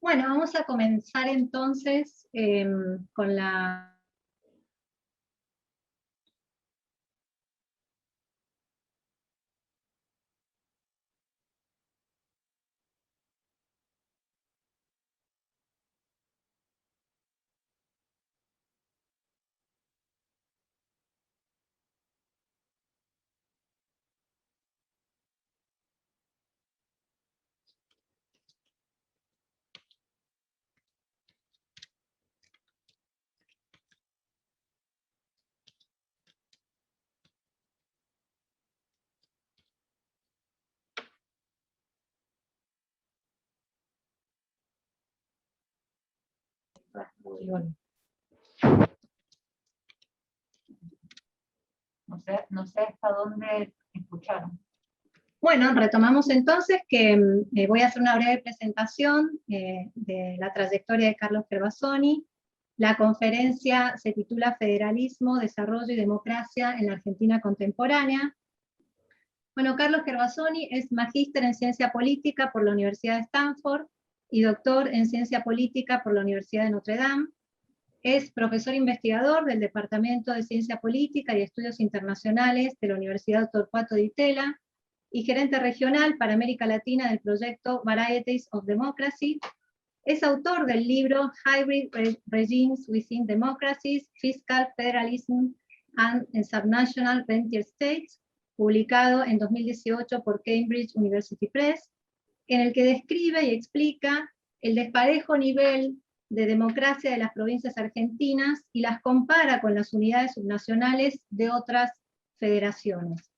Bueno, vamos a comenzar entonces con la... No sé hasta dónde escucharon. Bueno, retomamos entonces que voy a hacer una breve presentación de la trayectoria de Carlos Gervasoni. La conferencia se titula Federalismo, Desarrollo y Democracia en la Argentina Contemporánea. Bueno, Carlos Gervasoni es magíster en Ciencia Política por la Universidad de Stanford y doctor en Ciencia Política por la Universidad de Notre Dame. Es profesor investigador del Departamento de Ciencia Política y Estudios Internacionales de la Universidad Torcuato Di Tella y gerente regional para América Latina del proyecto Varieties of Democracy. Es autor del libro Hybrid Regimes Within Democracies, Fiscal Federalism and Subnational Frontier States, publicado en 2018 por Cambridge University Press, en el que describe y explica el desparejo nivel de democracia de las provincias argentinas y las compara con las unidades subnacionales de otras federaciones.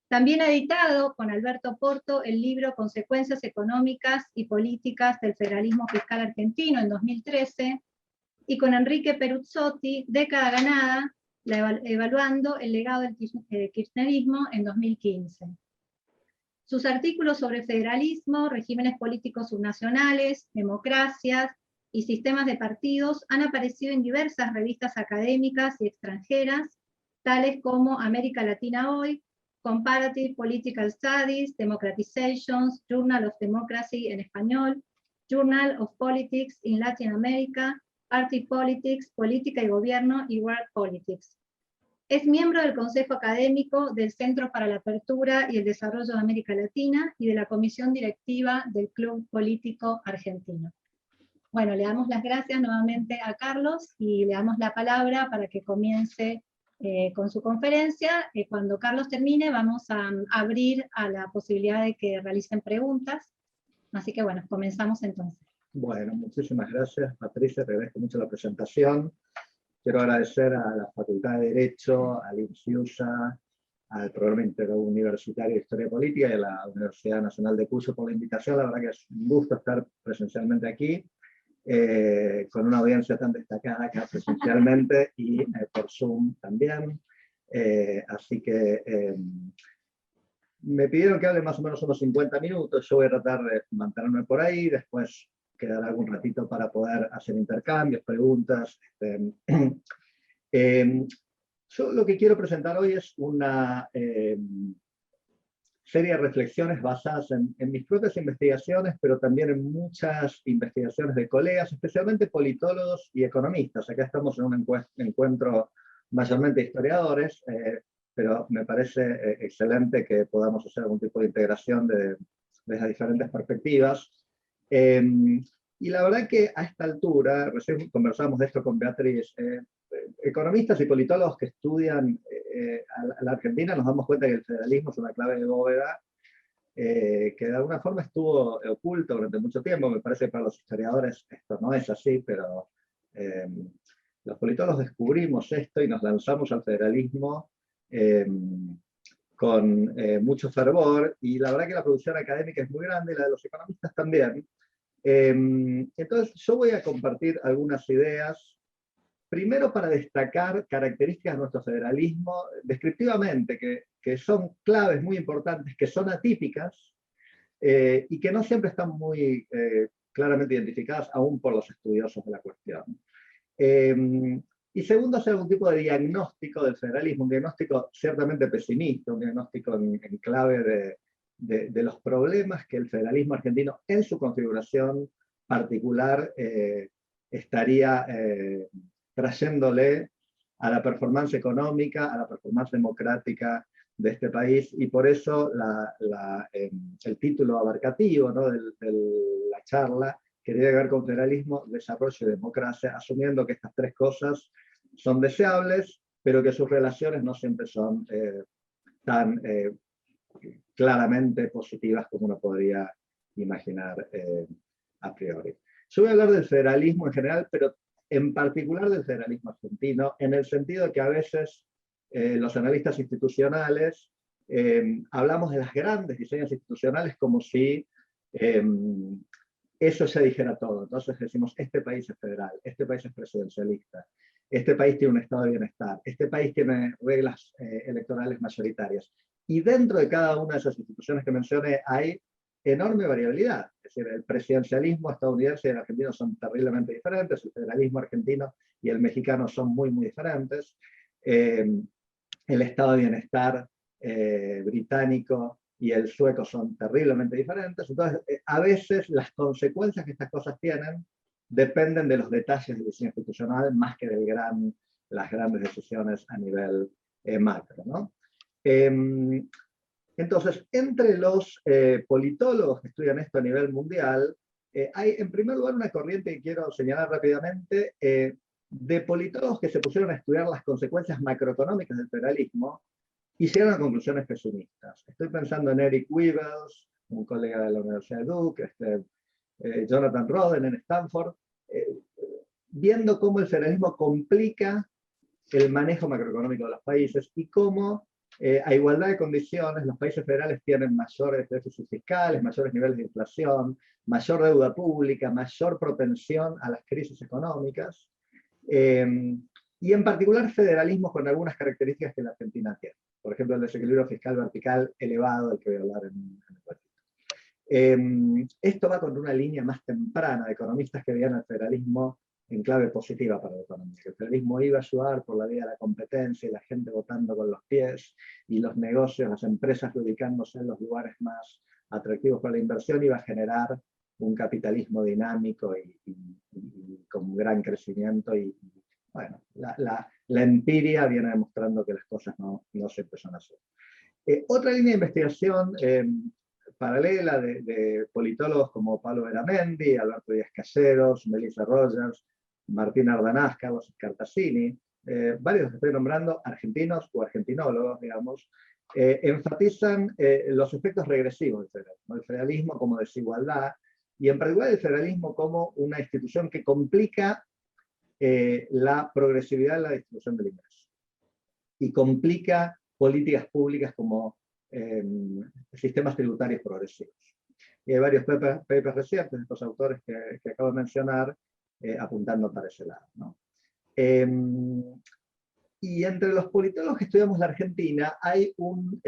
También ha editado con Alberto Porto el libro Consecuencias económicas y políticas del federalismo fiscal argentino en 2013, y con Enrique Peruzzotti, Década ganada, evaluando el legado del kirchnerismo en 2015. Sus artículos sobre federalismo, regímenes políticos subnacionales, democracias y sistemas de partidos han aparecido en diversas revistas académicas y extranjeras, tales como América Latina Hoy, Comparative Political Studies, Democratizations, Journal of Democracy en español, Journal of Politics in Latin America, Arctic Politics, Política y Gobierno y World Politics. Es miembro del Consejo Académico del Centro para la Apertura y el Desarrollo de América Latina y de la Comisión Directiva del Club Político Argentino. Bueno, le damos las gracias nuevamente a Carlos y le damos la palabra para que comience con su conferencia. Cuando Carlos termine vamos a abrir a la posibilidad de que realicen preguntas. Así que bueno, comenzamos entonces. Bueno, muchísimas gracias, Patricia, te agradezco mucho la presentación. Quiero agradecer a la Facultad de Derecho, al INSIUSA, al Programa Interuniversitario de Historia Política y a la Universidad Nacional de Cuyo por la invitación. La verdad que es un gusto estar presencialmente aquí, con una audiencia tan destacada acá presencialmente y por Zoom también. Así que me pidieron que hable más o menos unos 50 minutos, yo voy a tratar de mantenerme por ahí, después quedará algún ratito para poder hacer intercambios, preguntas. Yo lo que quiero presentar hoy es una serie de reflexiones basadas en mis propias investigaciones, pero también en muchas investigaciones de colegas, especialmente politólogos y economistas. Acá estamos en un encuentro mayormente de historiadores, pero me parece excelente que podamos hacer algún tipo de integración de las diferentes perspectivas. Y la verdad que a esta altura, recién conversamos de esto con Beatriz, economistas y politólogos que estudian a la Argentina nos damos cuenta que el federalismo es una clave de bóveda que de alguna forma estuvo oculto durante mucho tiempo. Me parece que para los historiadores esto no es así, pero los politólogos descubrimos esto y nos lanzamos al federalismo con mucho fervor, y la verdad que la producción académica es muy grande, la de los economistas también. Entonces yo voy a compartir algunas ideas, primero para destacar características de nuestro federalismo, descriptivamente, que son claves muy importantes, que son atípicas y que no siempre están muy claramente identificadas aún por los estudiosos de la cuestión. Y segundo, hacer algún tipo de diagnóstico del federalismo, un diagnóstico ciertamente pesimista, un diagnóstico en clave de los problemas que el federalismo argentino en su configuración particular estaría trayéndole a la performance económica, a la performance democrática de este país, y por eso el título abarcativo, ¿no?, de la charla, que tiene que ver con federalismo, desarrollo y democracia, asumiendo que estas tres cosas son deseables, pero que sus relaciones no siempre son tan claramente positivas como uno podría imaginar a priori. Yo voy a hablar del federalismo en general, pero en particular del federalismo argentino, en el sentido que a veces los analistas institucionales hablamos de las grandes diseños institucionales como si eso ya dijera todo. Entonces decimos, este país es federal, este país es presidencialista, este país tiene un estado de bienestar, este país tiene reglas electorales mayoritarias. Y dentro de cada una de esas instituciones que mencioné hay enorme variabilidad. Es decir, el presidencialismo estadounidense y el argentino son terriblemente diferentes, el federalismo argentino y el mexicano son muy, muy diferentes. El estado de bienestar británico y el sueco son terriblemente diferentes. Entonces, a veces las consecuencias que estas cosas tienen dependen de los detalles del diseño institucional más que de las grandes decisiones a nivel macro, ¿no? Entonces, entre los politólogos que estudian esto a nivel mundial, hay en primer lugar una corriente que quiero señalar rápidamente, de politólogos que se pusieron a estudiar las consecuencias macroeconómicas del federalismo y llegaron a conclusiones pesimistas. Estoy pensando en Eric Wiebels, un colega de la Universidad de Duke, Jonathan Roden en Stanford, viendo cómo el federalismo complica el manejo macroeconómico de los países y cómo a igualdad de condiciones los países federales tienen mayores déficits fiscales, mayores niveles de inflación, mayor deuda pública, mayor propensión a las crisis económicas, y en particular federalismos con algunas características que la Argentina tiene. Por ejemplo, el desequilibrio fiscal vertical elevado, del que voy a hablar en un ratito. Esto va con una línea más temprana de economistas que veían el federalismo en clave positiva para la economía. El federalismo iba a ayudar por la vía de la competencia y la gente votando con los pies y los negocios, las empresas ubicándose en los lugares más atractivos para la inversión, iba a generar un capitalismo dinámico y con un gran crecimiento. Y bueno, la empiria viene demostrando que las cosas no siempre son así. Otra línea de investigación paralela de politólogos como Pablo Veramendi, Alberto Díaz Caseros, Melissa Rogers, Martín Ardanaz, Carlos Scartazzini, varios que estoy nombrando, argentinos o argentinólogos, digamos, enfatizan los efectos regresivos del federalismo, el federalismo como desigualdad, y en particular el federalismo como una institución que complica la progresividad de la distribución del ingreso, y complica políticas públicas como sistemas tributarios progresivos. Y hay varios papers recientes de estos autores que acabo de mencionar, apuntando para ese lado, ¿no? Y entre los politólogos que estudiamos la Argentina hay un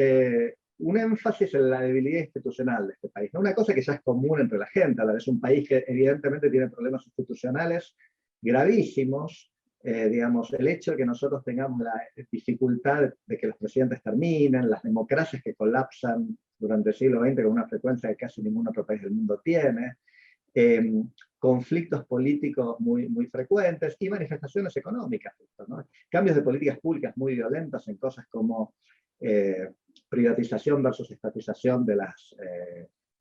énfasis en la debilidad institucional de este país, ¿no? Una cosa que ya es común entre la gente, a la vez un país que evidentemente tiene problemas institucionales gravísimos. Digamos, el hecho de que nosotros tengamos la dificultad de que los presidentes terminen, las democracias que colapsan durante el siglo XX con una frecuencia que casi ningún otro país del mundo tiene, conflictos políticos muy, muy frecuentes y manifestaciones económicas, ¿no? Cambios de políticas públicas muy violentas en cosas como privatización versus estatización del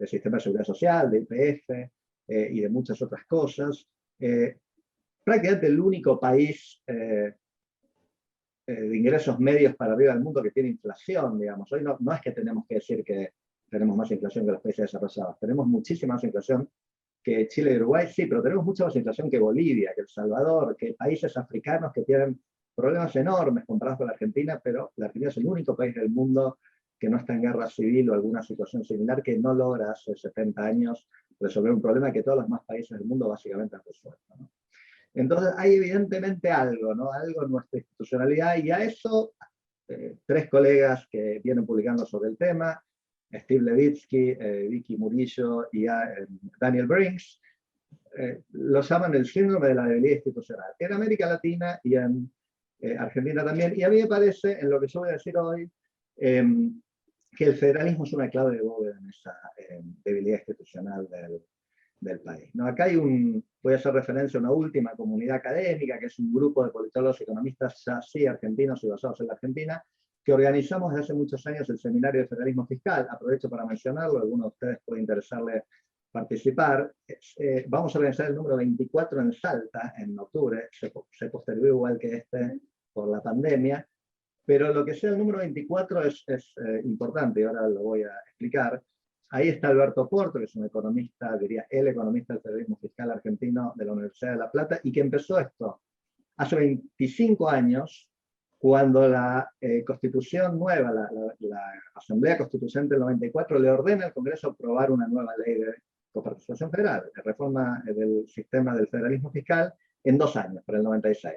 sistema de seguridad social, de IPF y de muchas otras cosas. Prácticamente el único país de ingresos medios para arriba del mundo que tiene inflación, digamos. Hoy no es que tenemos que decir que tenemos más inflación que los países desarrollados, tenemos muchísima más inflación que Chile y Uruguay, sí, pero tenemos mucha más inflación que Bolivia, que El Salvador, que países africanos que tienen problemas enormes comparados con la Argentina, pero la Argentina es el único país del mundo que no está en guerra civil o alguna situación similar, que no logra hace 70 años resolver un problema que todos los demás países del mundo básicamente han resuelto, ¿no? Entonces hay evidentemente algo, ¿no? Algo en nuestra institucionalidad, y a eso tres colegas que vienen publicando sobre el tema, Steve Levitsky, Vicky Murillo y Daniel Brinks, lo llaman el síndrome de la debilidad institucional, en América Latina y en Argentina también. Y a mí me parece, en lo que yo voy a decir hoy, que el federalismo es una clave de bóveda en esa debilidad institucional del país, ¿no? Acá voy a hacer referencia a una última comunidad académica, que es un grupo de politólogos y economistas, ya sí argentinos y basados en la Argentina, que organizamos desde hace muchos años el Seminario de Federalismo Fiscal. Aprovecho para mencionarlo, alguno de ustedes puede interesarle participar. Vamos a organizar el número 24 en Salta en octubre, se postergó igual que este por la pandemia, pero lo que sea el número 24 es importante, y ahora lo voy a explicar. Ahí está Alberto Porto, que es un economista, diría el economista del federalismo fiscal argentino de la Universidad de La Plata, y que empezó esto hace 25 años, cuando la Constitución nueva, la Asamblea Constituyente del 94, le ordena al Congreso aprobar una nueva ley de coparticipación federal, de reforma del sistema del federalismo fiscal, en 2 años, para el 96.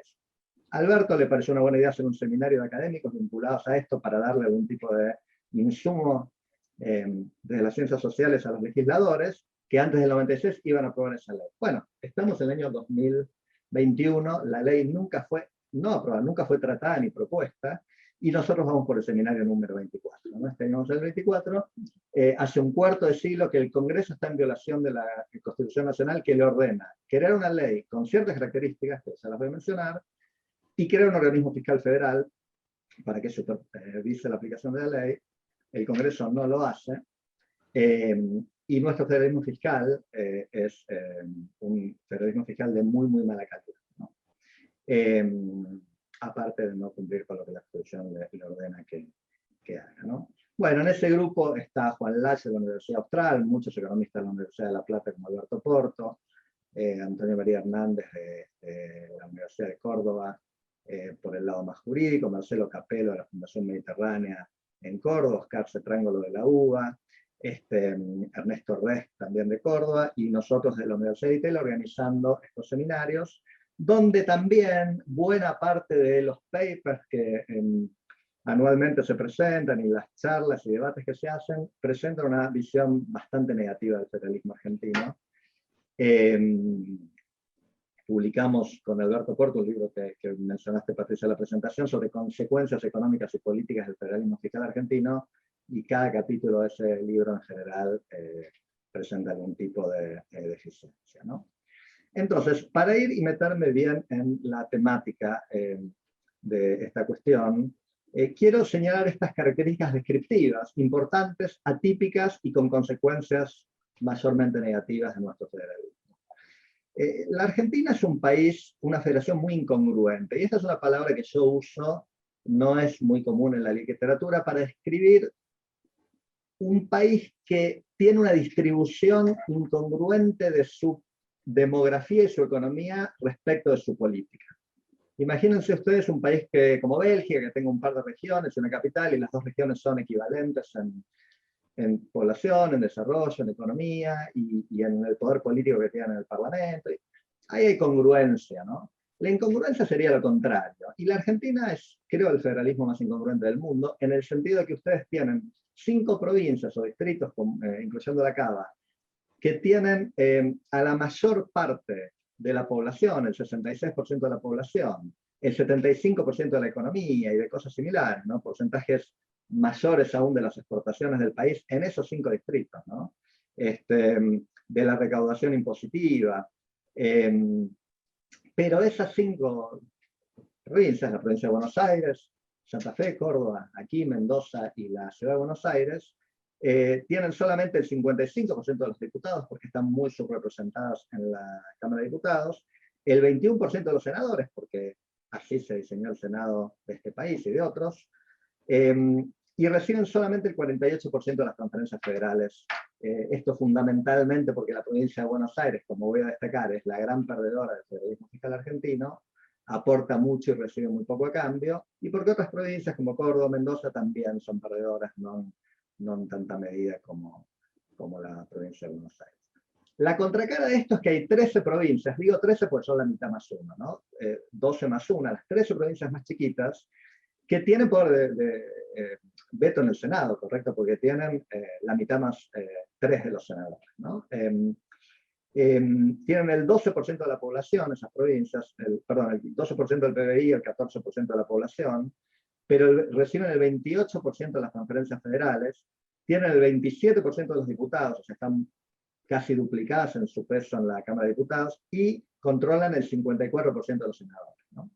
A Alberto le pareció una buena idea hacer un seminario de académicos vinculados a esto para darle algún tipo de insumo de las ciencias sociales a los legisladores, que antes del 96 iban a aprobar esa ley. Bueno, estamos en el año 2021, la ley nunca fue aprobada, nunca fue tratada ni propuesta, y nosotros vamos por el seminario número 24. ¿No? Tenemos el 24, hace un cuarto de siglo que el Congreso está en violación de la Constitución Nacional, que le ordena crear una ley con ciertas características, que se las voy a mencionar, y crear un organismo fiscal federal para que supervise la aplicación de la ley. El Congreso no lo hace, y nuestro federalismo fiscal es un federalismo fiscal de muy, muy mala calidad, ¿no? Aparte de no cumplir con lo que la Constitución le ordena que haga, ¿no? Bueno, en ese grupo está Juan Lache de la Universidad Austral, muchos economistas de la Universidad de La Plata como Alberto Porto, Antonio María Hernández de la Universidad de Córdoba, por el lado más jurídico, Marcelo Capello de la Fundación Mediterránea en Córdoba, Oscar Cetrángolo de la UBA, Ernesto Rest también de Córdoba, y nosotros de la Universidad de Itela organizando estos seminarios, donde también buena parte de los papers que anualmente se presentan y las charlas y debates que se hacen presentan una visión bastante negativa del federalismo argentino. Publicamos con Alberto Porto un libro que mencionaste, Patricia, en la presentación, sobre consecuencias económicas y políticas del federalismo fiscal argentino, y cada capítulo de ese libro en general presenta algún tipo de deficiencia, ¿no? Entonces, para ir y meterme bien en la temática de esta cuestión, quiero señalar estas características descriptivas, importantes, atípicas y con consecuencias mayormente negativas de nuestro federalismo. La Argentina es un país, una federación muy incongruente, y esta es una palabra que yo uso, no es muy común en la literatura, para describir un país que tiene una distribución incongruente de su demografía y su economía respecto de su política. Imagínense ustedes un país como Bélgica, que tenga un par de regiones, una capital, y las dos regiones son equivalentes en población, en desarrollo, en economía y en el poder político que tienen en el Parlamento. Ahí hay congruencia, ¿no? La incongruencia sería lo contrario. Y la Argentina es, creo, el federalismo más incongruente del mundo, en el sentido de que ustedes tienen 5 provincias o distritos, incluyendo la Cava, que tienen a la mayor parte de la población, el 66% de la población, el 75% de la economía y de cosas similares, ¿no? Porcentajes mayores aún de las exportaciones del país en esos 5 distritos, ¿no? De la recaudación impositiva. Pero esas 5 provincias, la provincia de Buenos Aires, Santa Fe, Córdoba, aquí Mendoza y la ciudad de Buenos Aires, tienen solamente el 55% de los diputados, porque están muy subrepresentados en la Cámara de Diputados, el 21% de los senadores, porque así se diseñó el Senado de este país y de otros, y reciben solamente el 48% de las transferencias federales. Esto fundamentalmente porque la provincia de Buenos Aires, como voy a destacar, es la gran perdedora del federalismo fiscal argentino, aporta mucho y recibe muy poco a cambio, y porque otras provincias como Córdoba o Mendoza también son perdedoras, no en tanta medida como la provincia de Buenos Aires. La contracara de esto es que hay 13 provincias, digo 13 porque son la mitad más 1, ¿no? 12 más 1, las 13 provincias más chiquitas, que tienen poder de veto en el Senado, ¿correcto? Porque tienen la mitad más 3 de los senadores, ¿no? Tienen el 12% de la población, esas provincias, el 12% del PBI, el 14% de la población, pero reciben el 28% de las transferencias federales, tienen el 27% de los diputados, o sea, están casi duplicadas en su peso en la Cámara de Diputados, y controlan el 54% de los senadores, ¿no?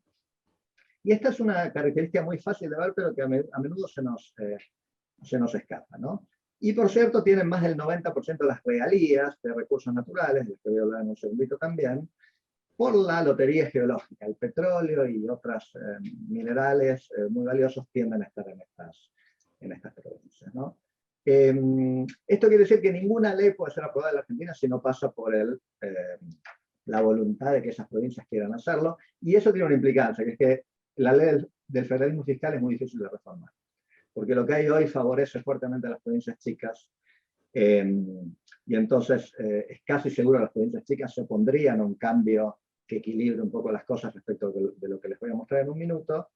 Y esta es una característica muy fácil de ver, pero que a menudo se nos escapa, ¿no? Y por cierto, tienen más del 90% de las regalías de recursos naturales, de los que voy a hablar en un segundito también, por la lotería geológica. El petróleo y otros minerales muy valiosos tienden a estar en estas provincias, ¿no? Esto quiere decir que ninguna ley puede ser aprobada en la Argentina si no pasa por la voluntad de que esas provincias quieran hacerlo, y eso tiene una implicancia, que es que la ley del federalismo fiscal es muy difícil de reformar, porque lo que hay hoy favorece fuertemente a las provincias chicas, y entonces es casi seguro que las provincias chicas se opondrían a un cambio que equilibre un poco las cosas respecto de lo que les voy a mostrar en un minuto.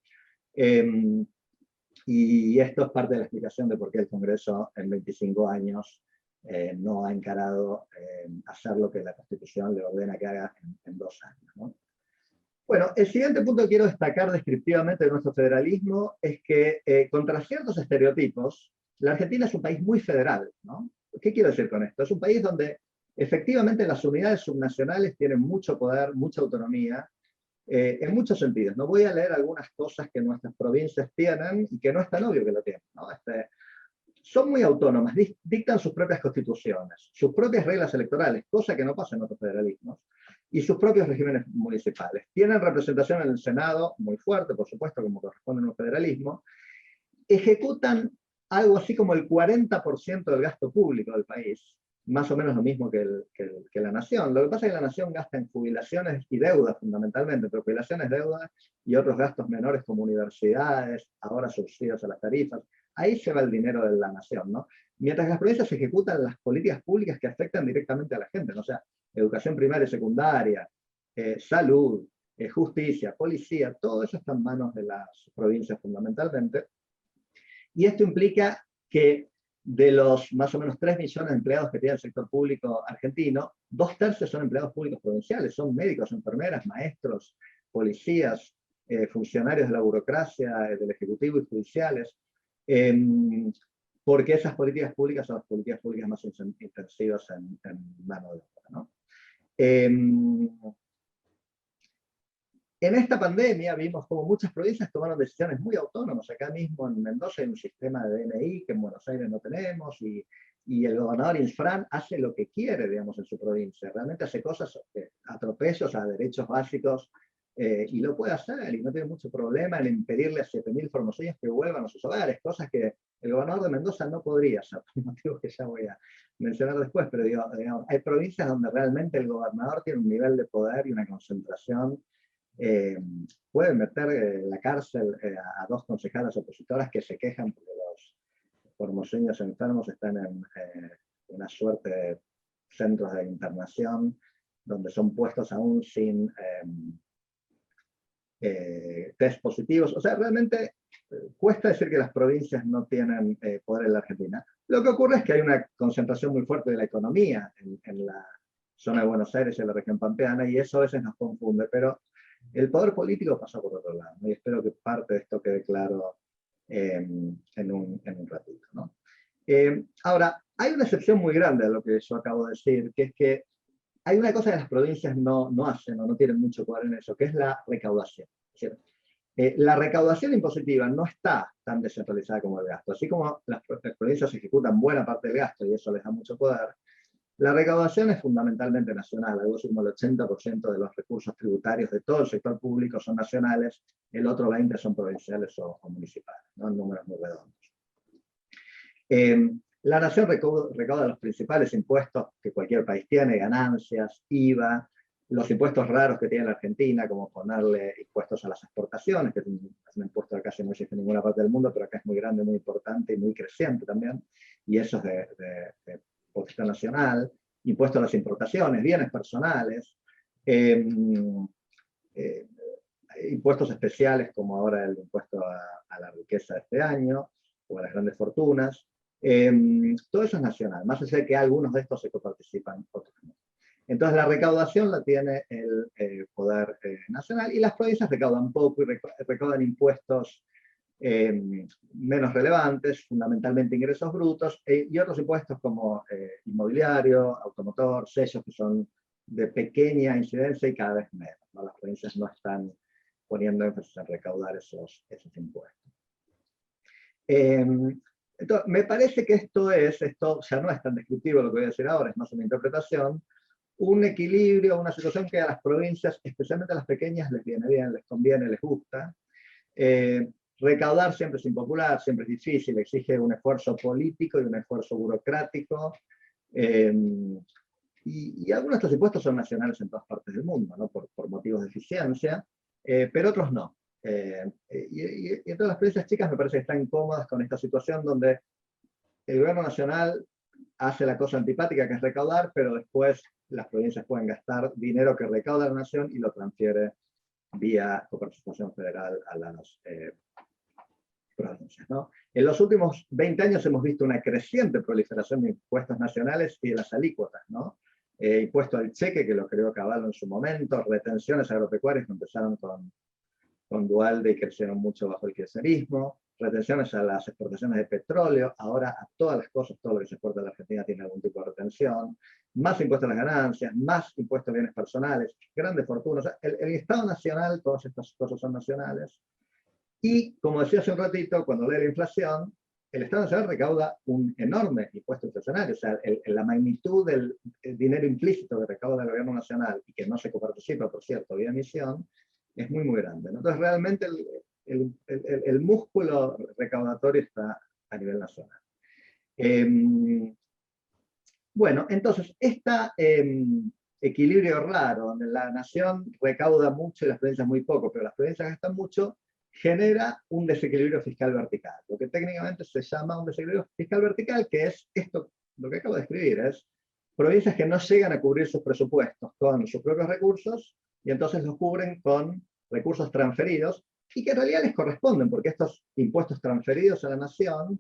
Y esto es parte de la explicación de por qué el Congreso en 25 años no ha encarado hacer lo que la Constitución le ordena que haga en 2 años, ¿no? Bueno, el siguiente punto que quiero destacar descriptivamente de nuestro federalismo es que, contra ciertos estereotipos, la Argentina es un país muy federal, ¿no? ¿Qué quiero decir con esto? Es un país donde efectivamente las unidades subnacionales tienen mucho poder, mucha autonomía, en muchos sentidos. No voy a leer algunas cosas que nuestras provincias tienen y que no es tan obvio que lo tienen, ¿no? Son muy autónomas, dictan sus propias constituciones, sus propias reglas electorales, cosa que no pasa en otros federalismos, y sus propios regímenes municipales. Tienen representación en el Senado, muy fuerte, por supuesto, como corresponde en un federalismo. Ejecutan algo así como el 40% del gasto público del país, más o menos lo mismo que la nación. Lo que pasa es que la nación gasta en jubilaciones y deudas fundamentalmente, pero jubilaciones, deudas y otros gastos menores como universidades, ahora subsidios a las tarifas. Ahí se va el dinero de la nación, ¿no? Mientras las provincias ejecutan las políticas públicas que afectan directamente a la gente, ¿no? O sea, educación primaria y secundaria, salud, justicia, policía, todo eso está en manos de las provincias fundamentalmente. Y esto implica que de los más o menos 3 millones de empleados que tiene el sector público argentino, 2/3 son empleados públicos provinciales, son médicos, enfermeras, maestros, policías, funcionarios de la burocracia, del ejecutivo y judiciales, porque esas políticas públicas son las políticas públicas más intensivas en mano de obra, ¿no? En esta pandemia vimos como muchas provincias tomaron decisiones muy autónomas. Acá mismo en Mendoza hay un sistema de DNI que en Buenos Aires no tenemos, y el gobernador Infran hace lo que quiere, digamos, en su provincia. Realmente hace cosas, atropellos a derechos básicos, y lo puede hacer, y no tiene mucho problema en impedirle a 7.000 formoseños que vuelvan a sus hogares, cosas que el gobernador de Mendoza no podría hacer, por motivos que ya voy a mencionar después, pero digo, hay provincias donde realmente el gobernador tiene un nivel de poder y una concentración. Puede meter la cárcel a 2 concejalas opositoras que se quejan porque los formoseños enfermos están en una suerte de centros de internación donde son puestos aún sin test positivos. O sea, realmente cuesta decir que las provincias no tienen poder en la Argentina. Lo que ocurre es que hay una concentración muy fuerte de la economía en la zona de Buenos Aires y en la región pampeana, y eso a veces nos confunde, pero el poder político pasa por otro lado, ¿no? Y espero que parte de esto quede claro en un ratito, ¿no? Ahora, hay una excepción muy grande a lo que yo acabo de decir, que es que hay una cosa que las provincias no hacen o no tienen mucho poder en eso, que es la recaudación. ¿Cierto? La recaudación impositiva no está tan descentralizada como el gasto. Así como las provincias ejecutan buena parte del gasto y eso les da mucho poder, la recaudación es fundamentalmente nacional. Algo así como el 80% de los recursos tributarios de todo el sector público son nacionales, el otro 20% son provinciales o municipales, ¿no? En números muy redondos. La nación recauda los principales impuestos que cualquier país tiene: ganancias, IVA, los impuestos raros que tiene la Argentina, como ponerle impuestos a las exportaciones, que es un impuesto que casi no existe en ninguna parte del mundo, pero acá es muy grande, muy importante y muy creciente también, y eso es de potestad nacional. Impuestos a las importaciones, bienes personales, impuestos especiales como ahora el impuesto a la riqueza de este año, o a las grandes fortunas. Todo eso es nacional, más allá de que algunos de estos se coparticipan, otros no. Entonces la recaudación la tiene el poder nacional, y las provincias recaudan poco y recaudan impuestos menos relevantes, fundamentalmente ingresos brutos, y otros impuestos como inmobiliario, automotor, sellos, que son de pequeña incidencia y cada vez menos, ¿no? Las provincias no están poniendo énfasis en recaudar esos impuestos. Entonces, me parece que esto ya no es tan descriptivo lo que voy a decir ahora, es más una interpretación, un equilibrio, una situación que a las provincias, especialmente a las pequeñas, les viene bien, les conviene, les gusta. Recaudar siempre es impopular, siempre es difícil, exige un esfuerzo político y un esfuerzo burocrático. Y algunos de estos impuestos son nacionales en todas partes del mundo, ¿no? por motivos de eficiencia, pero otros no. Y entonces las provincias chicas me parece que están cómodas con esta situación donde el gobierno nacional hace la cosa antipática que es recaudar, pero después las provincias pueden gastar dinero que recauda la nación y lo transfiere vía coparticipación federal a las provincias, ¿no? En los últimos 20 años hemos visto una creciente proliferación de impuestos nacionales y de las alícuotas, ¿no? Impuesto al cheque, que lo creó Cavallo en su momento, retenciones agropecuarias que empezaron con Duhalde y crecieron mucho bajo el kirchnerismo, retenciones a las exportaciones de petróleo, ahora a todas las cosas, todo lo que se exporta a la Argentina tiene algún tipo de retención, más impuestos a las ganancias, más impuestos a bienes personales, grandes fortunas. O sea, el Estado Nacional, todas estas cosas son nacionales. Y, como decía hace un ratito, cuando lee la inflación, el Estado Nacional recauda un enorme impuesto inflacionario. O sea, la magnitud del dinero implícito que recauda el gobierno nacional, y que no se coparticipa, por cierto, vía emisión, es muy, muy grande, ¿no? Entonces, realmente el músculo recaudatorio está a nivel nacional. Bueno, entonces, este equilibrio raro, donde la nación recauda mucho y las provincias muy poco, pero las provincias gastan mucho, genera un desequilibrio fiscal vertical. Lo que técnicamente se llama un desequilibrio fiscal vertical, que es esto, lo que acabo de escribir, es provincias que no llegan a cubrir sus presupuestos con sus propios recursos, y entonces los cubren con recursos transferidos, y que en realidad les corresponden, porque estos impuestos transferidos a la nación,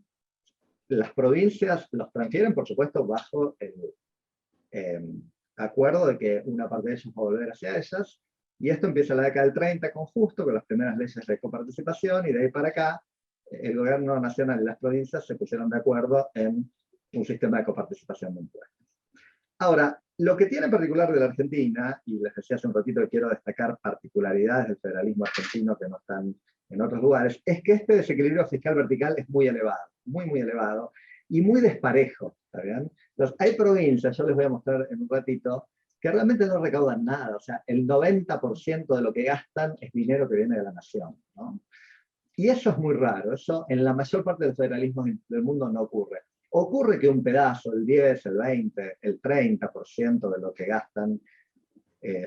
las provincias los transfieren, por supuesto, bajo el acuerdo de que una parte de ellos va a volver hacia ellas, y esto empieza en la década del 30 con Justo, con las primeras leyes de coparticipación, y de ahí para acá, el gobierno nacional y las provincias se pusieron de acuerdo en un sistema de coparticipación de impuestos. Ahora, lo que tiene en particular de la Argentina, y les decía hace un ratito que quiero destacar particularidades del federalismo argentino que no están en otros lugares, es que este desequilibrio fiscal vertical es muy elevado, muy, muy elevado, y muy desparejo, ¿está bien? Entonces, hay provincias, yo les voy a mostrar en un ratito, que realmente no recaudan nada, o sea, el 90% de lo que gastan es dinero que viene de la nación, ¿no? Y eso es muy raro, eso en la mayor parte del federalismo del mundo no ocurre. Ocurre que un pedazo, el 10, el 20, el 30% de lo que gastan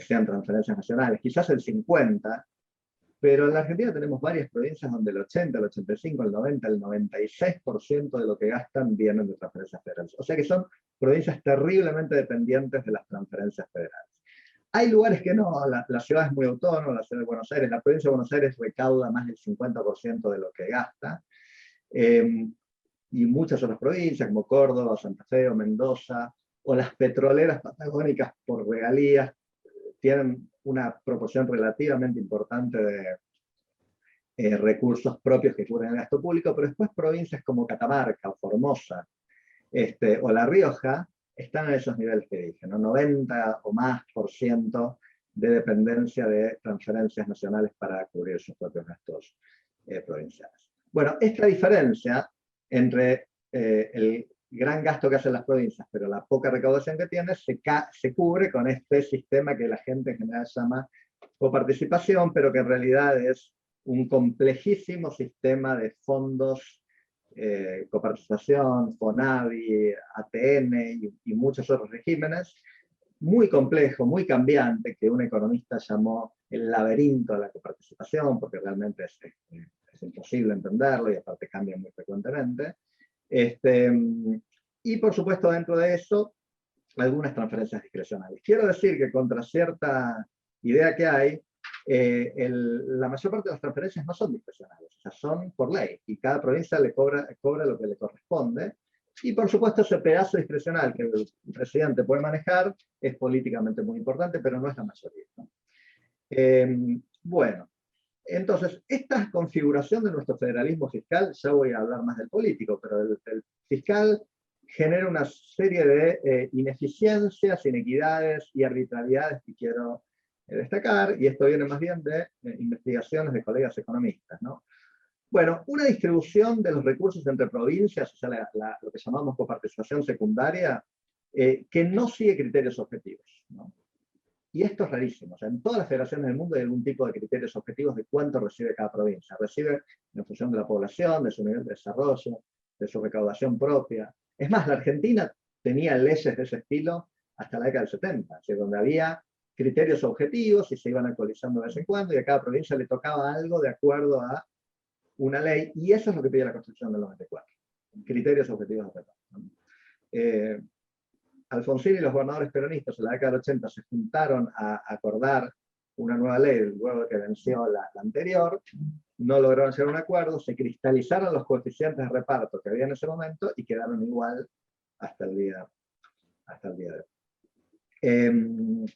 sean transferencias nacionales, quizás el 50%, pero en la Argentina tenemos varias provincias donde el 80, el 85, el 90, el 96% de lo que gastan vienen de transferencias federales. O sea que son provincias terriblemente dependientes de las transferencias federales. Hay lugares que no, la ciudad es muy autónoma, la ciudad de Buenos Aires, la provincia de Buenos Aires recauda más del 50% de lo que gasta, y muchas otras provincias como Córdoba, Santa Fe o Mendoza, o las petroleras patagónicas por regalías, tienen una proporción relativamente importante de recursos propios que cubren el gasto público, pero después provincias como Catamarca o Formosa o La Rioja están en esos niveles que dije, ¿no? 90 o más % de dependencia de transferencias nacionales para cubrir sus propios gastos provinciales. Bueno, esta diferencia entre el gran gasto que hacen las provincias, pero la poca recaudación que tiene, se cubre con este sistema que la gente en general llama coparticipación, pero que en realidad es un complejísimo sistema de fondos, coparticipación, FONAVI, ATN y muchos otros regímenes, muy complejo, muy cambiante, que un economista llamó el laberinto de la coparticipación, porque realmente es imposible entenderlo y aparte cambia muy frecuentemente. Y por supuesto dentro de eso, algunas transferencias discrecionales. Quiero decir que contra cierta idea que hay, la mayor parte de las transferencias no son discrecionales, o sea, son por ley, y cada provincia le cobra lo que le corresponde, y por supuesto ese pedazo discrecional que el presidente puede manejar es políticamente muy importante, pero no es la mayoría, ¿no? Bueno, Entonces, esta configuración de nuestro federalismo fiscal, ya voy a hablar más del político, pero el fiscal genera una serie de ineficiencias, inequidades y arbitrariedades que quiero destacar, y esto viene más bien de investigaciones de colegas economistas, ¿no? Bueno, una distribución de los recursos entre provincias, o sea, lo que llamamos coparticipación secundaria, que no sigue criterios objetivos, ¿no? Y esto es rarísimo. O sea, en todas las federaciones del mundo hay algún tipo de criterios objetivos de cuánto recibe cada provincia. Recibe en función de la población, de su nivel de desarrollo, de su recaudación propia. Es más, la Argentina tenía leyes de ese estilo hasta la década del 70, o sea, donde había criterios objetivos y se iban actualizando de vez en cuando, y a cada provincia le tocaba algo de acuerdo a una ley, y eso es lo que pide la Constitución del 94. Criterios objetivos de Alfonsín y los gobernadores peronistas en la década del 80 se juntaron a acordar una nueva ley luego de que venció la anterior, no lograron hacer un acuerdo, se cristalizaron los coeficientes de reparto que había en ese momento y quedaron igual hasta el día de hoy.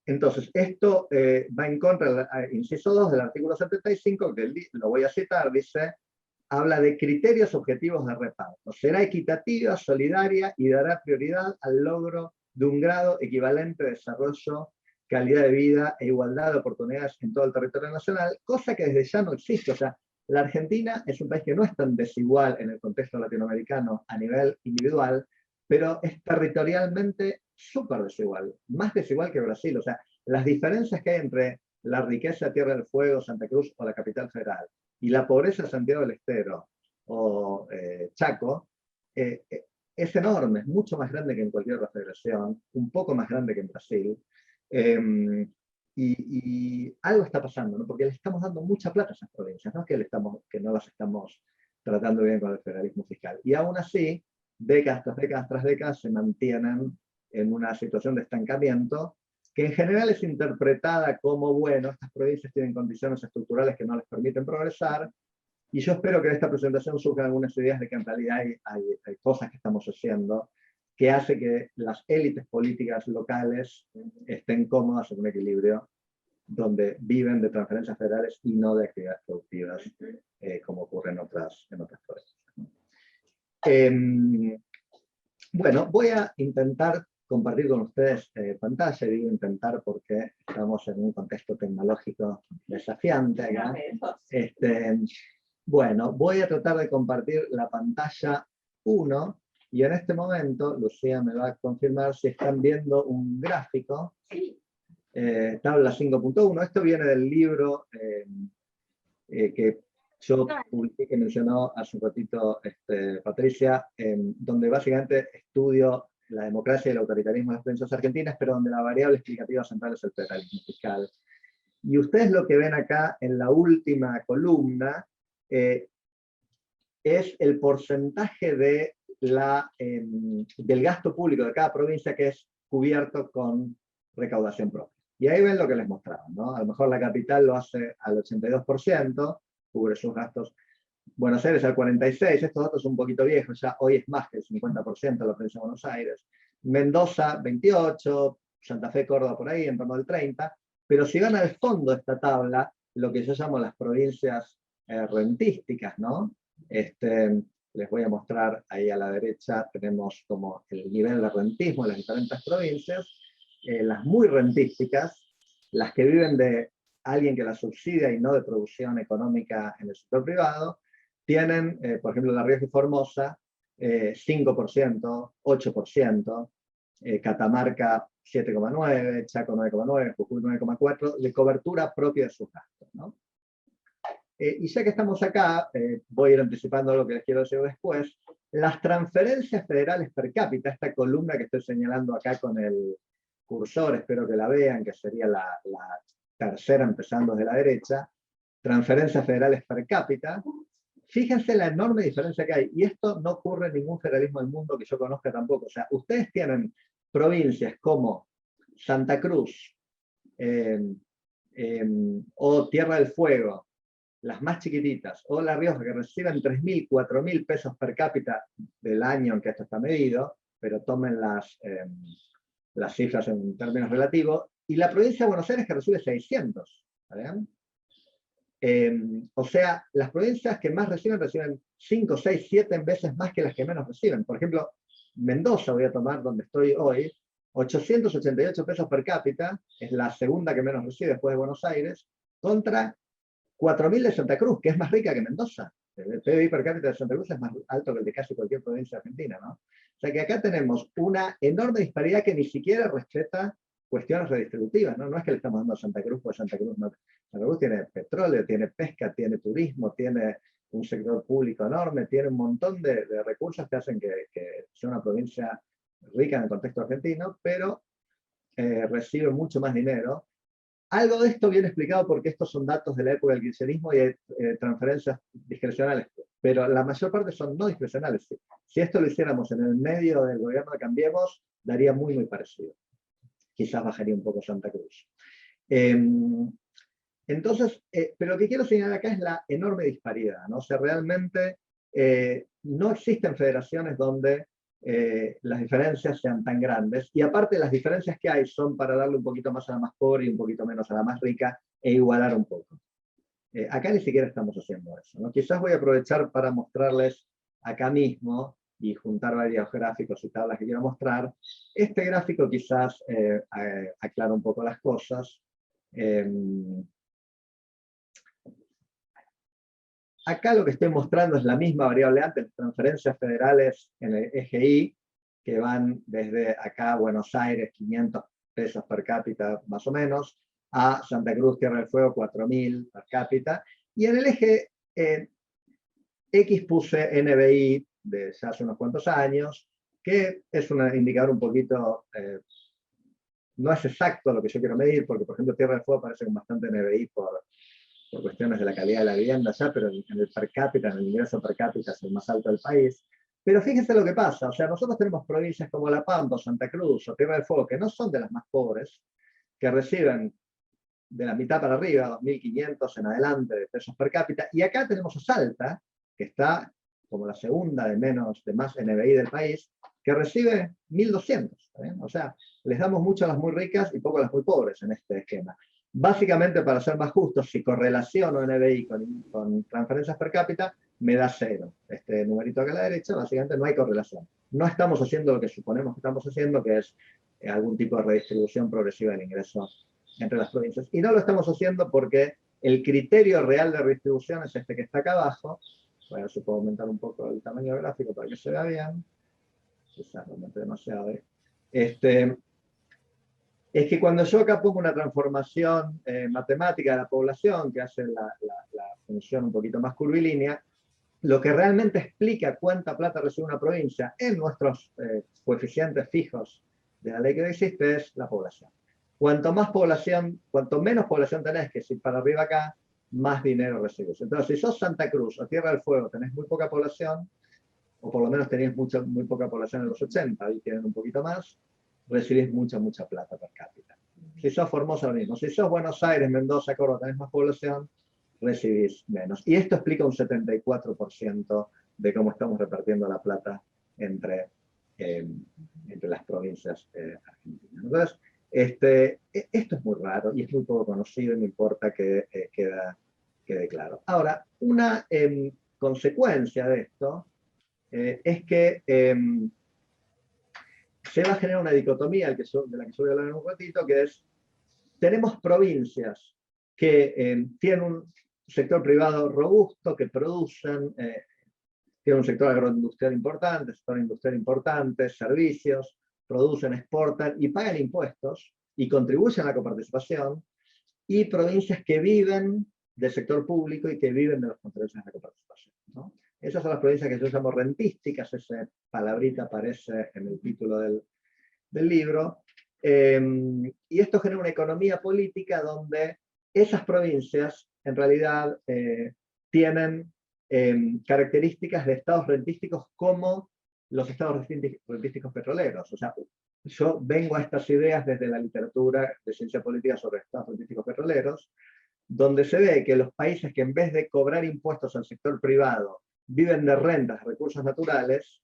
Entonces, esto va en contra del inciso 2 del artículo 75, que lo voy a citar, dice: habla de criterios objetivos de reparto. Será equitativa, solidaria y dará prioridad al logro de un grado equivalente de desarrollo, calidad de vida e igualdad de oportunidades en todo el territorio nacional, cosa que desde ya no existe. O sea, la Argentina es un país que no es tan desigual en el contexto latinoamericano a nivel individual, pero es territorialmente súper desigual, más desigual que Brasil. O sea, las diferencias que hay entre la riqueza de Tierra del Fuego, Santa Cruz o la capital federal, y la pobreza de Santiago del Estero o Chaco, es enorme, es mucho más grande que en cualquier otra federación, un poco más grande que en Brasil, y algo está pasando, ¿no? Porque le estamos dando mucha plata a esas provincias, no es que no las estamos tratando bien con el federalismo fiscal, y aún así, décadas tras décadas se mantienen en una situación de estancamiento, que en general es interpretada como, bueno, estas provincias tienen condiciones estructurales que no les permiten progresar, y yo espero que de esta presentación surjan algunas ideas de que en realidad hay cosas que estamos haciendo que hace que las élites políticas locales estén cómodas en un equilibrio donde viven de transferencias federales y no de actividades productivas, como ocurre en otras provincias. Bueno, voy a intentar compartir con ustedes pantalla, y digo intentar porque estamos en un contexto tecnológico desafiante acá. Bueno, voy a tratar de compartir la pantalla 1, y en este momento, Lucía me va a confirmar si están viendo un gráfico. Tabla 5.1, esto viene del libro que yo publiqué, que mencionó hace un ratito Patricia, donde básicamente estudio la democracia y el autoritarismo de las provincias argentinas, pero donde la variable explicativa central es el federalismo fiscal. Y ustedes lo que ven acá en la última columna es el porcentaje de del gasto público de cada provincia que es cubierto con recaudación propia. Y ahí ven lo que les mostraba, ¿no? A lo mejor la capital lo hace al 82%, cubre sus gastos. Buenos Aires al 46%, estos datos son un poquito viejos, ya hoy es más que el 50% de la provincia de Buenos Aires. Mendoza 28%, Santa Fe, Córdoba por ahí, en torno al 30%, pero si van al fondo de esta tabla, lo que yo llamo las provincias rentísticas, ¿no? Les voy a mostrar ahí a la derecha, tenemos como el nivel de rentismo en las diferentes provincias, las muy rentísticas, las que viven de alguien que las subsidia y no de producción económica en el sector privado, tienen, por ejemplo, La Rioja y Formosa, 5%, 8%, Catamarca 7,9%, Chaco 9,9%, Jujuy 9,4%, de cobertura propia de sus gastos, ¿no? Y ya que estamos acá, voy a ir anticipando lo que les quiero decir después. Las transferencias federales per cápita, esta columna que estoy señalando acá con el cursor, espero que la vean, que sería la tercera empezando desde la derecha, transferencias federales per cápita. Fíjense la enorme diferencia que hay, y esto no ocurre en ningún federalismo del mundo que yo conozca tampoco. O sea, ustedes tienen provincias como Santa Cruz o Tierra del Fuego, las más chiquititas, o La Rioja, que reciben 3.000, 4.000 pesos per cápita del año en que esto está medido, pero tomen las cifras en términos relativos, y la provincia de Buenos Aires, que recibe 600, ¿bien? O sea, las provincias que más reciben 5, 6, 7 veces más que las que menos reciben. Por ejemplo, Mendoza, voy a tomar donde estoy hoy, 888 pesos per cápita, es la segunda que menos recibe después de Buenos Aires, contra 4.000 de Santa Cruz, que es más rica que Mendoza. El PBI per cápita de Santa Cruz es más alto que el de casi cualquier provincia argentina, ¿no? O sea que acá tenemos una enorme disparidad que ni siquiera respeta cuestiones redistributivas, ¿no? No es que le estamos dando a Santa Cruz, pues Santa Cruz no. Santa Cruz tiene petróleo, tiene pesca, tiene turismo, tiene un sector público enorme, tiene un montón de recursos que hacen que sea una provincia rica en el contexto argentino, pero recibe mucho más dinero. Algo de esto viene explicado porque estos son datos de la época del kirchnerismo y hay transferencias discrecionales, pero la mayor parte son no discrecionales. Si esto lo hiciéramos en el medio del gobierno de Cambiemos, daría muy, muy parecido. Quizás bajaría un poco Santa Cruz. Entonces, pero lo que quiero señalar acá es la enorme disparidad, ¿no? O sea, realmente no existen federaciones donde las diferencias sean tan grandes, y aparte las diferencias que hay son para darle un poquito más a la más pobre y un poquito menos a la más rica, e igualar un poco. Acá ni siquiera estamos haciendo eso, ¿no? Quizás voy a aprovechar para mostrarles acá mismo, y juntar varios gráficos y tablas que quiero mostrar. Este gráfico quizás aclara un poco las cosas. Acá lo que estoy mostrando es la misma variable antes, las transferencias federales en el eje Y, que van desde acá a Buenos Aires, 500 pesos per cápita más o menos, a Santa Cruz, Tierra del Fuego, 4.000 per cápita. Y en el eje X puse NBI de ya hace unos cuantos años, que es un indicador un poquito, no es exacto lo que yo quiero medir, porque por ejemplo Tierra del Fuego parece con bastante NBI por cuestiones de la calidad de la vivienda ya, pero en el per cápita, en el ingreso per cápita es el más alto del país. Pero fíjense lo que pasa, o sea, nosotros tenemos provincias como La Pampa, Santa Cruz o Tierra del Fuego, que no son de las más pobres, que reciben de la mitad para arriba, 2.500 en adelante de pesos per cápita, y acá tenemos a Salta, que está como la segunda de más NBI del país, que recibe 1.200. O sea, les damos mucho a las muy ricas y poco a las muy pobres en este esquema. Básicamente, para ser más justos, si correlaciono NBI con transferencias per cápita, me da 0. Este numerito acá a la derecha, básicamente no hay correlación. No estamos haciendo lo que suponemos que estamos haciendo, que es algún tipo de redistribución progresiva del ingreso entre las provincias. Y no lo estamos haciendo porque el criterio real de redistribución es este que está acá abajo. Voy a ver si puedo aumentar un poco el tamaño del gráfico para que se vea bien. Quizás lo aumente demasiado. Es que cuando yo acá pongo una transformación matemática de la población, que hace la función un poquito más curvilínea, lo que realmente explica cuánta plata recibe una provincia en nuestros coeficientes fijos de la ley que existe es la población. Cuanto menos población tenés, que si para arriba acá, más dinero recibes. Entonces, si sos Santa Cruz o Tierra del Fuego, tenés muy poca población, o por lo menos tenías muy poca población en los 80, y tienen un poquito más, recibís mucha plata per cápita. Si sos Formosa, lo mismo. Si sos Buenos Aires, Mendoza, Córdoba, tenés más población, recibís menos. Y esto explica un 74% de cómo estamos repartiendo la plata entre las provincias argentinas. Entonces, esto es muy raro y es muy poco conocido, y me importa que quede claro. Ahora, una consecuencia de esto es que se va a generar una dicotomía de la que yo voy a hablar en un ratito, que es, tenemos provincias que tienen un sector privado robusto, que producen, tienen un sector agroindustrial importante, sector industrial importante, servicios, producen, exportan y pagan impuestos y contribuyen a la coparticipación, y provincias que viven del sector público y que viven de las contribuciones a la coparticipación, ¿no? Esas son las provincias que yo llamo rentísticas, esa palabrita aparece en el título del libro, y esto genera una economía política donde esas provincias en realidad tienen características de estados rentísticos como los estados rentísticos petroleros. O sea, yo vengo a estas ideas desde la literatura de ciencia política sobre estados rentísticos petroleros, donde se ve que los países que en vez de cobrar impuestos al sector privado viven de rentas, recursos naturales,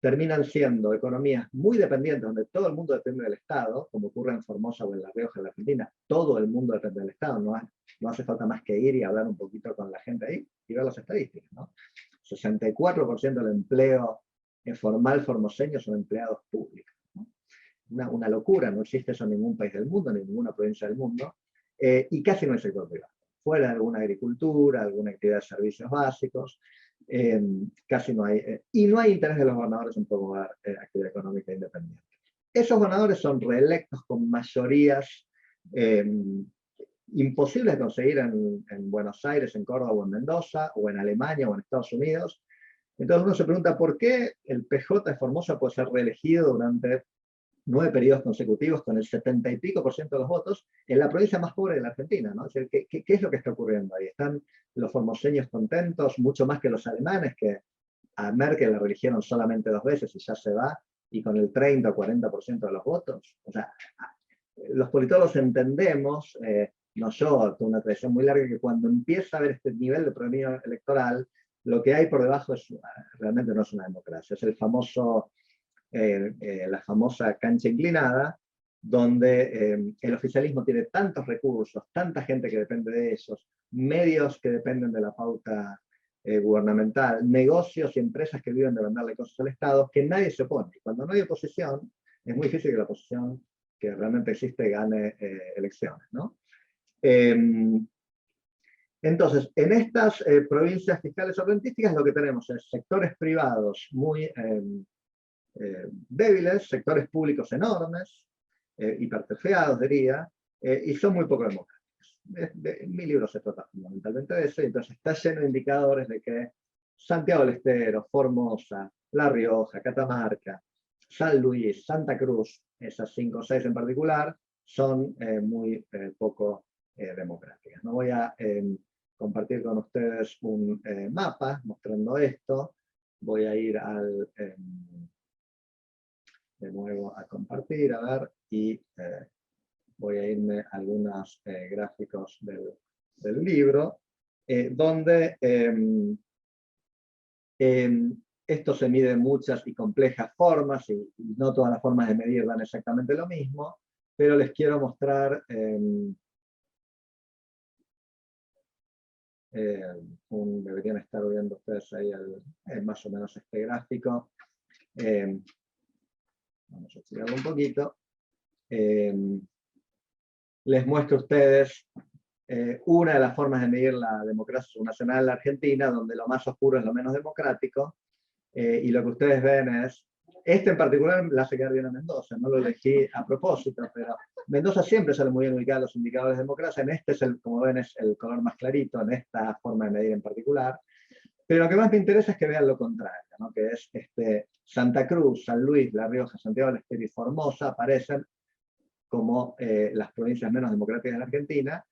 terminan siendo economías muy dependientes, donde todo el mundo depende del Estado, como ocurre en Formosa o en La Rioja, en la Argentina. Todo el mundo depende del Estado, no hace falta más que ir y hablar un poquito con la gente ahí y ver las estadísticas, ¿no? 64% del empleo formal formoseño son empleados públicos, ¿no? Una locura, no existe eso en ningún país del mundo, ni en ninguna provincia del mundo, y casi no hay sector privado. Fuera de alguna agricultura, alguna actividad de servicios básicos, casi no hay, y no hay interés de los gobernadores en promover actividad económica independiente. Esos gobernadores son reelectos con mayorías imposibles de conseguir en Buenos Aires, en Córdoba o en Mendoza, o en Alemania o en Estados Unidos. Entonces uno se pregunta por qué el PJ de Formosa puede ser reelegido durante 9 periodos consecutivos con el 70 y pico % de los votos en la provincia más pobre de la Argentina, ¿no? Es decir, ¿qué es lo que está ocurriendo ahí? ¿Están los formoseños contentos, mucho más que los alemanes, que a Merkel la reeligieron solamente 2 veces y ya se va, y con el 30 o 40% de los votos? O sea, los politólogos entendemos, no yo, tengo una tradición muy larga, que cuando empieza a haber este nivel de predominio electoral, lo que hay por debajo realmente no es una democracia, es el famoso... la famosa cancha inclinada, donde el oficialismo tiene tantos recursos, tanta gente que depende de esos, medios que dependen de la pauta gubernamental, negocios y empresas que viven de venderle cosas al Estado, que nadie se opone. Y cuando no hay oposición, es muy difícil que la oposición que realmente existe gane elecciones, ¿no? Entonces, en estas provincias fiscales o rentísticas lo que tenemos es sectores privados muy débiles, sectores públicos enormes, hipertrofeados diría, y son muy poco democráticos. Mi libro se trata fundamentalmente de eso, y entonces está lleno de indicadores de que Santiago del Estero, Formosa, La Rioja, Catamarca, San Luis, Santa Cruz, esas 5 o 6 en particular, son muy poco democráticas. No voy a compartir con ustedes un mapa mostrando esto. Voy a ir al... de nuevo a compartir, a ver, y voy a irme a algunos gráficos del libro, donde esto se mide en muchas y complejas formas, y no todas las formas de medir dan exactamente lo mismo, pero les quiero mostrar deberían estar viendo ustedes ahí más o menos este gráfico. Vamos a estirar un poquito. Les muestro a ustedes una de las formas de medir la democracia subnacional en la Argentina, donde lo más oscuro es lo menos democrático, y lo que ustedes ven es, este en particular le hace quedar bien a Mendoza, no lo elegí a propósito, pero Mendoza siempre sale muy bien ubicado los indicadores de democracia. En este, como ven, es el color más clarito, en esta forma de medir en particular. Pero lo que más me interesa es que vean lo contrario, ¿no? Que es Santa Cruz, San Luis, La Rioja, Santiago del Estero y Formosa aparecen como las provincias menos democráticas de la Argentina,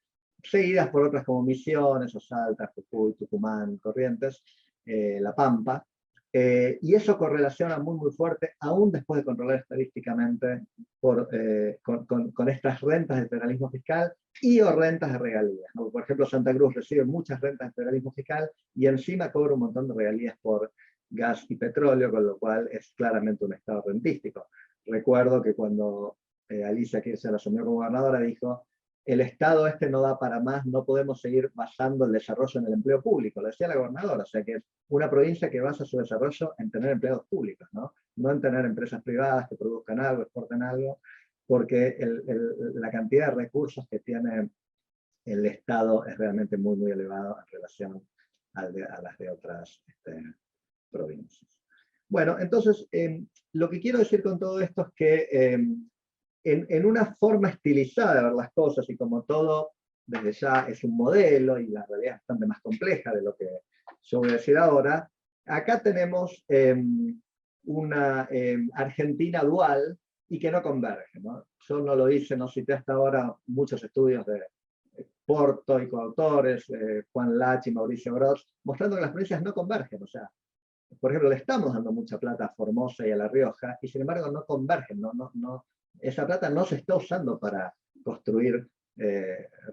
seguidas por otras como Misiones, o Salta, Jujuy, Tucumán, Corrientes, La Pampa, y eso correlaciona muy fuerte, aún después de controlar estadísticamente con estas rentas de federalismo fiscal y o rentas de regalías, ¿no? Por ejemplo, Santa Cruz recibe muchas rentas de federalismo fiscal y encima cobra un montón de regalías por gas y petróleo, con lo cual es claramente un estado rentístico. Recuerdo que cuando Alicia Kirchner asumió como gobernadora, dijo: el Estado no da para más, no podemos seguir basando el desarrollo en el empleo público. Lo decía la gobernadora, o sea que es una provincia que basa su desarrollo en tener empleados públicos, ¿no? No en tener empresas privadas que produzcan algo, exporten algo, porque la cantidad de recursos que tiene el Estado es realmente muy elevado en relación a las de otras provincias. Bueno, entonces, lo que quiero decir con todo esto es que en una forma estilizada de ver las cosas, y como todo desde ya es un modelo y la realidad es bastante más compleja de lo que yo voy a decir ahora, acá tenemos una Argentina dual y que no converge, ¿no? Yo no lo hice, no cité hasta ahora muchos estudios de Porto y coautores, Juan Lach y Mauricio Gross, mostrando que las provincias no convergen. O sea, por ejemplo, le estamos dando mucha plata a Formosa y a La Rioja, y sin embargo no convergen, esa plata no se está usando para construir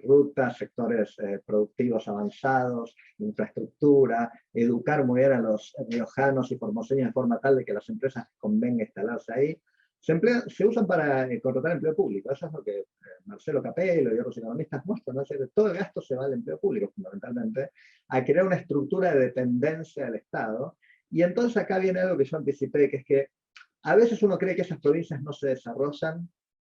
rutas, sectores productivos avanzados, infraestructura, educar muy bien a los riojanos y formoseños de forma tal de que las empresas convenga instalarse ahí. se usan para contratar empleo público. Eso es lo que Marcelo Capello y otros economistas muestran, ¿no? Es decir, todo el gasto se va al empleo público, fundamentalmente, a crear una estructura de dependencia del Estado. Y entonces acá viene algo que yo anticipé, que es que a veces uno cree que esas provincias no se desarrollan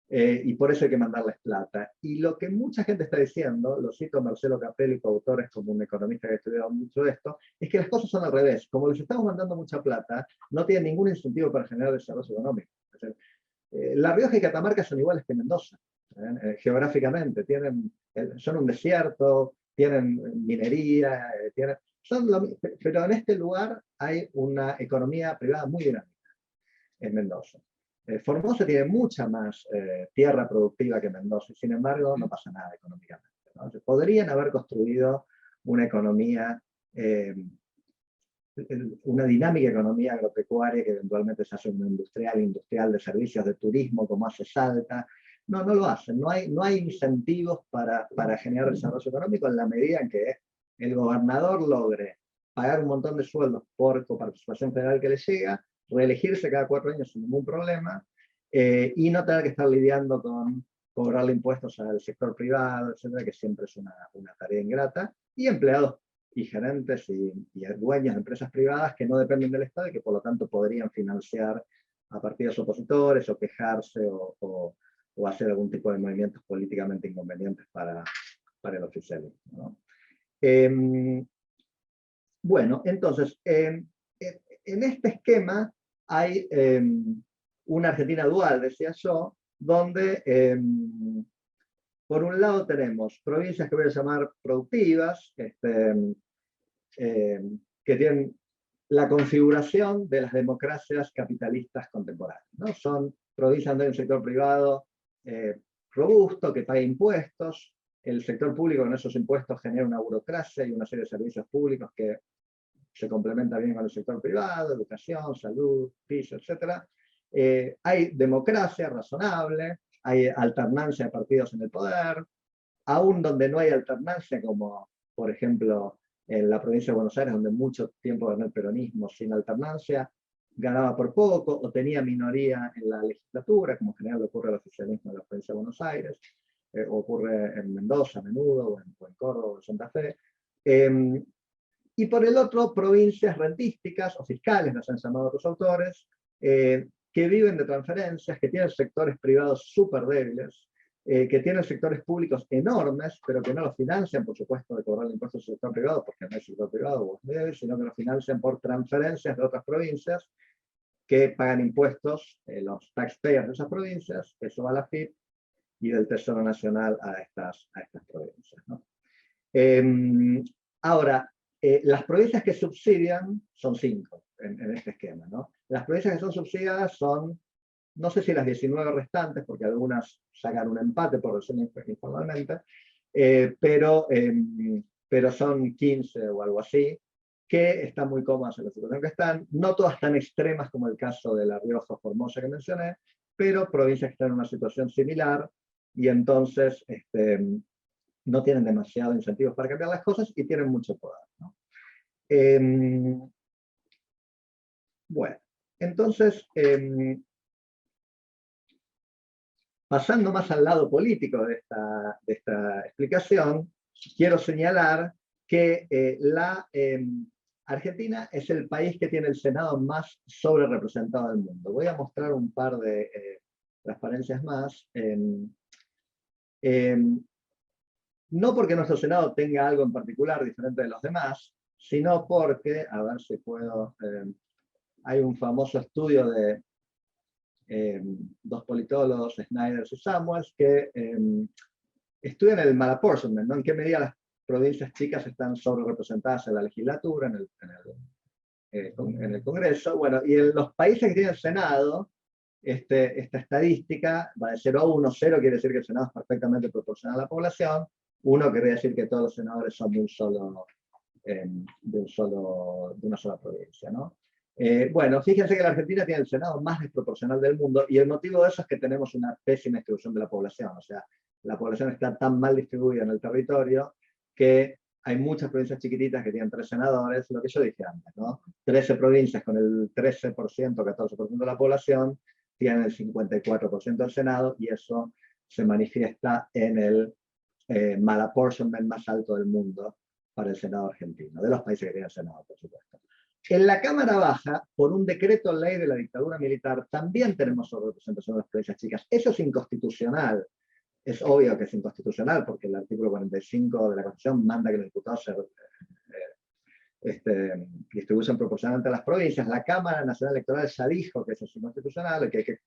y por eso hay que mandarles plata. Y lo que mucha gente está diciendo, lo cito a Marcelo Capello y coautores como un economista que ha estudiado mucho esto, es que las cosas son al revés. Como les estamos mandando mucha plata, no tienen ningún incentivo para generar desarrollo económico. Es decir, La Rioja y Catamarca son iguales que Mendoza, geográficamente. Son un desierto, tienen minería, pero en este lugar hay una economía privada muy dinámica, en Mendoza. Formosa tiene mucha más tierra productiva que Mendoza, y sin embargo no pasa nada económicamente, ¿no? Entonces, podrían haber construido una economía, una dinámica economía agropecuaria que eventualmente se hace una industrial de servicios de turismo como hace Salta. No lo hacen, no hay incentivos para generar desarrollo económico en la medida en que el gobernador logre pagar un montón de sueldos por coparticipación federal que le llega, reelegirse cada 4 años sin ningún problema, y no tener que estar lidiando con cobrarle impuestos al sector privado, etcétera, que siempre es una tarea ingrata, y empleados y gerentes y dueños de empresas privadas que no dependen del Estado y que por lo tanto podrían financiar a partidos opositores o quejarse o hacer algún tipo de movimientos políticamente inconvenientes para el oficialismo, ¿no? Bueno, entonces, en este esquema hay una Argentina dual, decía yo, donde por un lado tenemos provincias que voy a llamar productivas, que tienen la configuración de las democracias capitalistas contemporáneas, ¿no? Son provincias donde hay un sector privado robusto, que paga impuestos, el sector público con esos impuestos genera una burocracia y una serie de servicios públicos que se complementa bien con el sector privado, educación, salud, piso, etc. Hay democracia razonable, hay alternancia de partidos en el poder, aún donde no hay alternancia, como por ejemplo en la provincia de Buenos Aires, donde mucho tiempo ganó el peronismo sin alternancia, ganaba por poco o tenía minoría en la legislatura, como en general ocurre al oficialismo en la provincia de Buenos Aires, ocurre en Mendoza a menudo, o en Córdoba, o en Santa Fe. Y por el otro, provincias rentísticas o fiscales, nos han llamado otros autores, que viven de transferencias, que tienen sectores privados súper débiles, que tienen sectores públicos enormes, pero que no los financian, por supuesto, de cobrar impuestos al sector privado, porque no hay sector privado o es débil, sino que los financian por transferencias de otras provincias, que pagan impuestos, los taxpayers de esas provincias, eso va a la FIP, y del Tesoro Nacional a estas provincias, ¿no? Ahora, las provincias que subsidian son 5 en este esquema, ¿no? Las provincias que son subsidiadas son, no sé si las 19 restantes, porque algunas sacan un empate por decirlo informalmente, pero son 15 o algo así, que están muy cómodas en la situación que están, no todas tan extremas como el caso de La Rioja, Formosa que mencioné, pero provincias que están en una situación similar, y entonces no tienen demasiados incentivos para cambiar las cosas y tienen mucho poder, ¿no? Bueno, entonces, pasando más al lado político de esta explicación, quiero señalar que Argentina es el país que tiene el Senado más sobrerepresentado del mundo. Voy a mostrar un par de transparencias más. No porque nuestro Senado tenga algo en particular diferente de los demás, sino porque, a ver si puedo, hay un famoso estudio de dos politólogos, Snyder y Samuels, que estudian el malapportionment, ¿no? En qué medida las provincias chicas están sobrerepresentadas en la legislatura, en el Congreso. Bueno, y en los países que tienen Senado, esta estadística va de 0 a 1. 0 quiere decir que el Senado es perfectamente proporcional a la población. 1 querría decir que todos los senadores son de una sola provincia, ¿no? Bueno, fíjense que la Argentina tiene el Senado más desproporcional del mundo, y el motivo de eso es que tenemos una pésima distribución de la población. O sea, la población está tan mal distribuida en el territorio que hay muchas provincias chiquititas que tienen 3 senadores, lo que yo dije antes, ¿no? 13 provincias con el 13%, 14% de la población, tienen el 54% del Senado, y eso se manifiesta en el mal apportionment más alto del mundo para el Senado argentino, de los países que tienen Senado, por supuesto. En la Cámara Baja, por un decreto ley de la dictadura militar, también tenemos sobrerepresentación de las provincias chicas. Eso es inconstitucional. Es obvio que es inconstitucional, porque el artículo 45 de la Constitución manda que los diputados se distribuyen proporcionalmente a las provincias. La Cámara Nacional Electoral ya dijo que eso es inconstitucional, que hay que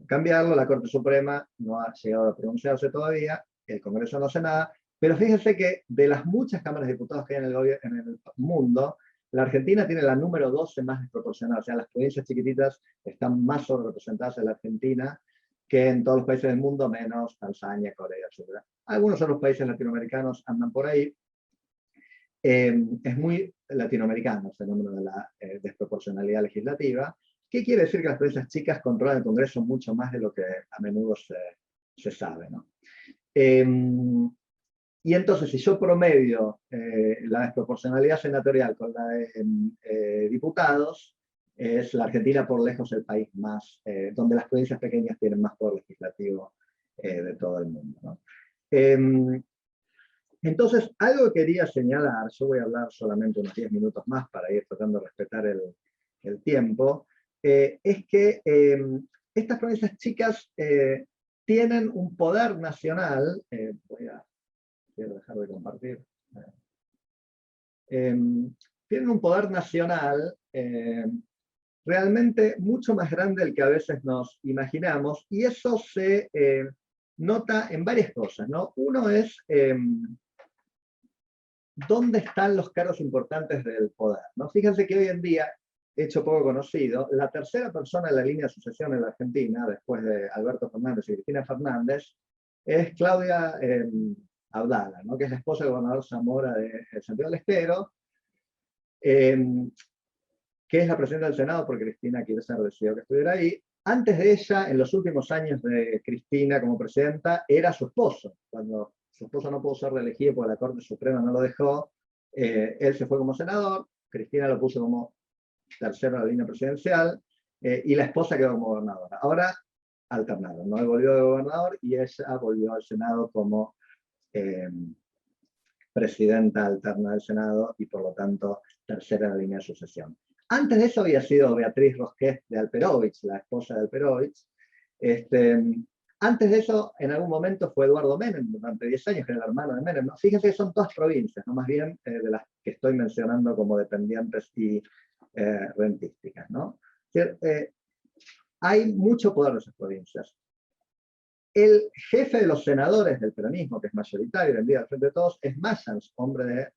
cambiarlo. La Corte Suprema no ha llegado a pronunciarse todavía, el Congreso no hace nada, pero fíjense que de las muchas cámaras de diputados que hay en el mundo, la Argentina tiene la número 12 más desproporcionada. O sea, las provincias chiquititas están más sobrerepresentadas en la Argentina que en todos los países del mundo, menos Tanzania, Corea, etc. Algunos otros países latinoamericanos andan por ahí. Es muy latinoamericano el fenómeno de la desproporcionalidad legislativa. ¿Qué quiere decir? Que las provincias chicas controlan el Congreso mucho más de lo que a menudo se sabe, ¿no? Y entonces, si yo promedio la desproporcionalidad senatorial con la de diputados, es la Argentina por lejos el país más, donde las provincias pequeñas tienen más poder legislativo de todo el mundo, ¿no? Entonces, algo que quería señalar, yo voy a hablar solamente unos 10 minutos más para ir tratando de respetar el tiempo, es que estas provincias chicas tienen un poder nacional, quiero dejar de compartir, tienen un poder nacional realmente mucho más grande del que a veces nos imaginamos, y eso se nota en varias cosas, ¿no? Uno es dónde están los cargos importantes del poder, ¿no? Fíjense que hoy en día, hecho poco conocido, la tercera persona en la línea de sucesión en la Argentina, después de Alberto Fernández y Cristina Fernández, es Claudia Abdala, ¿no? Que es la esposa del gobernador Zamora de Santiago del Estero, que es la presidenta del Senado, porque Cristina Kirchner decidió que estuviera ahí. Antes de ella, en los últimos años de Cristina como presidenta, era su esposo. Cuando su esposo no pudo ser reelegido porque la Corte Suprema no lo dejó, él se fue como senador, Cristina lo puso como tercero en la línea presidencial, y la esposa quedó como gobernadora. Ahora alternaron, ¿no? Él volvió de gobernador y ella volvió al Senado como presidenta alterna del Senado y por lo tanto tercera en la línea de sucesión. Antes de eso había sido Beatriz Rosquet de Alperovich, la esposa de Alperovich. Antes de eso, en algún momento fue Eduardo Menem, durante 10 años, que era el hermano de Menem, ¿no? Fíjense que son todas provincias, ¿no? Más bien de las que estoy mencionando como dependientes y rentísticas, ¿no? Hay mucho poder de esas provincias. El jefe de los senadores del peronismo, que es mayoritario hoy en día al frente de todos, es Massans, hombre de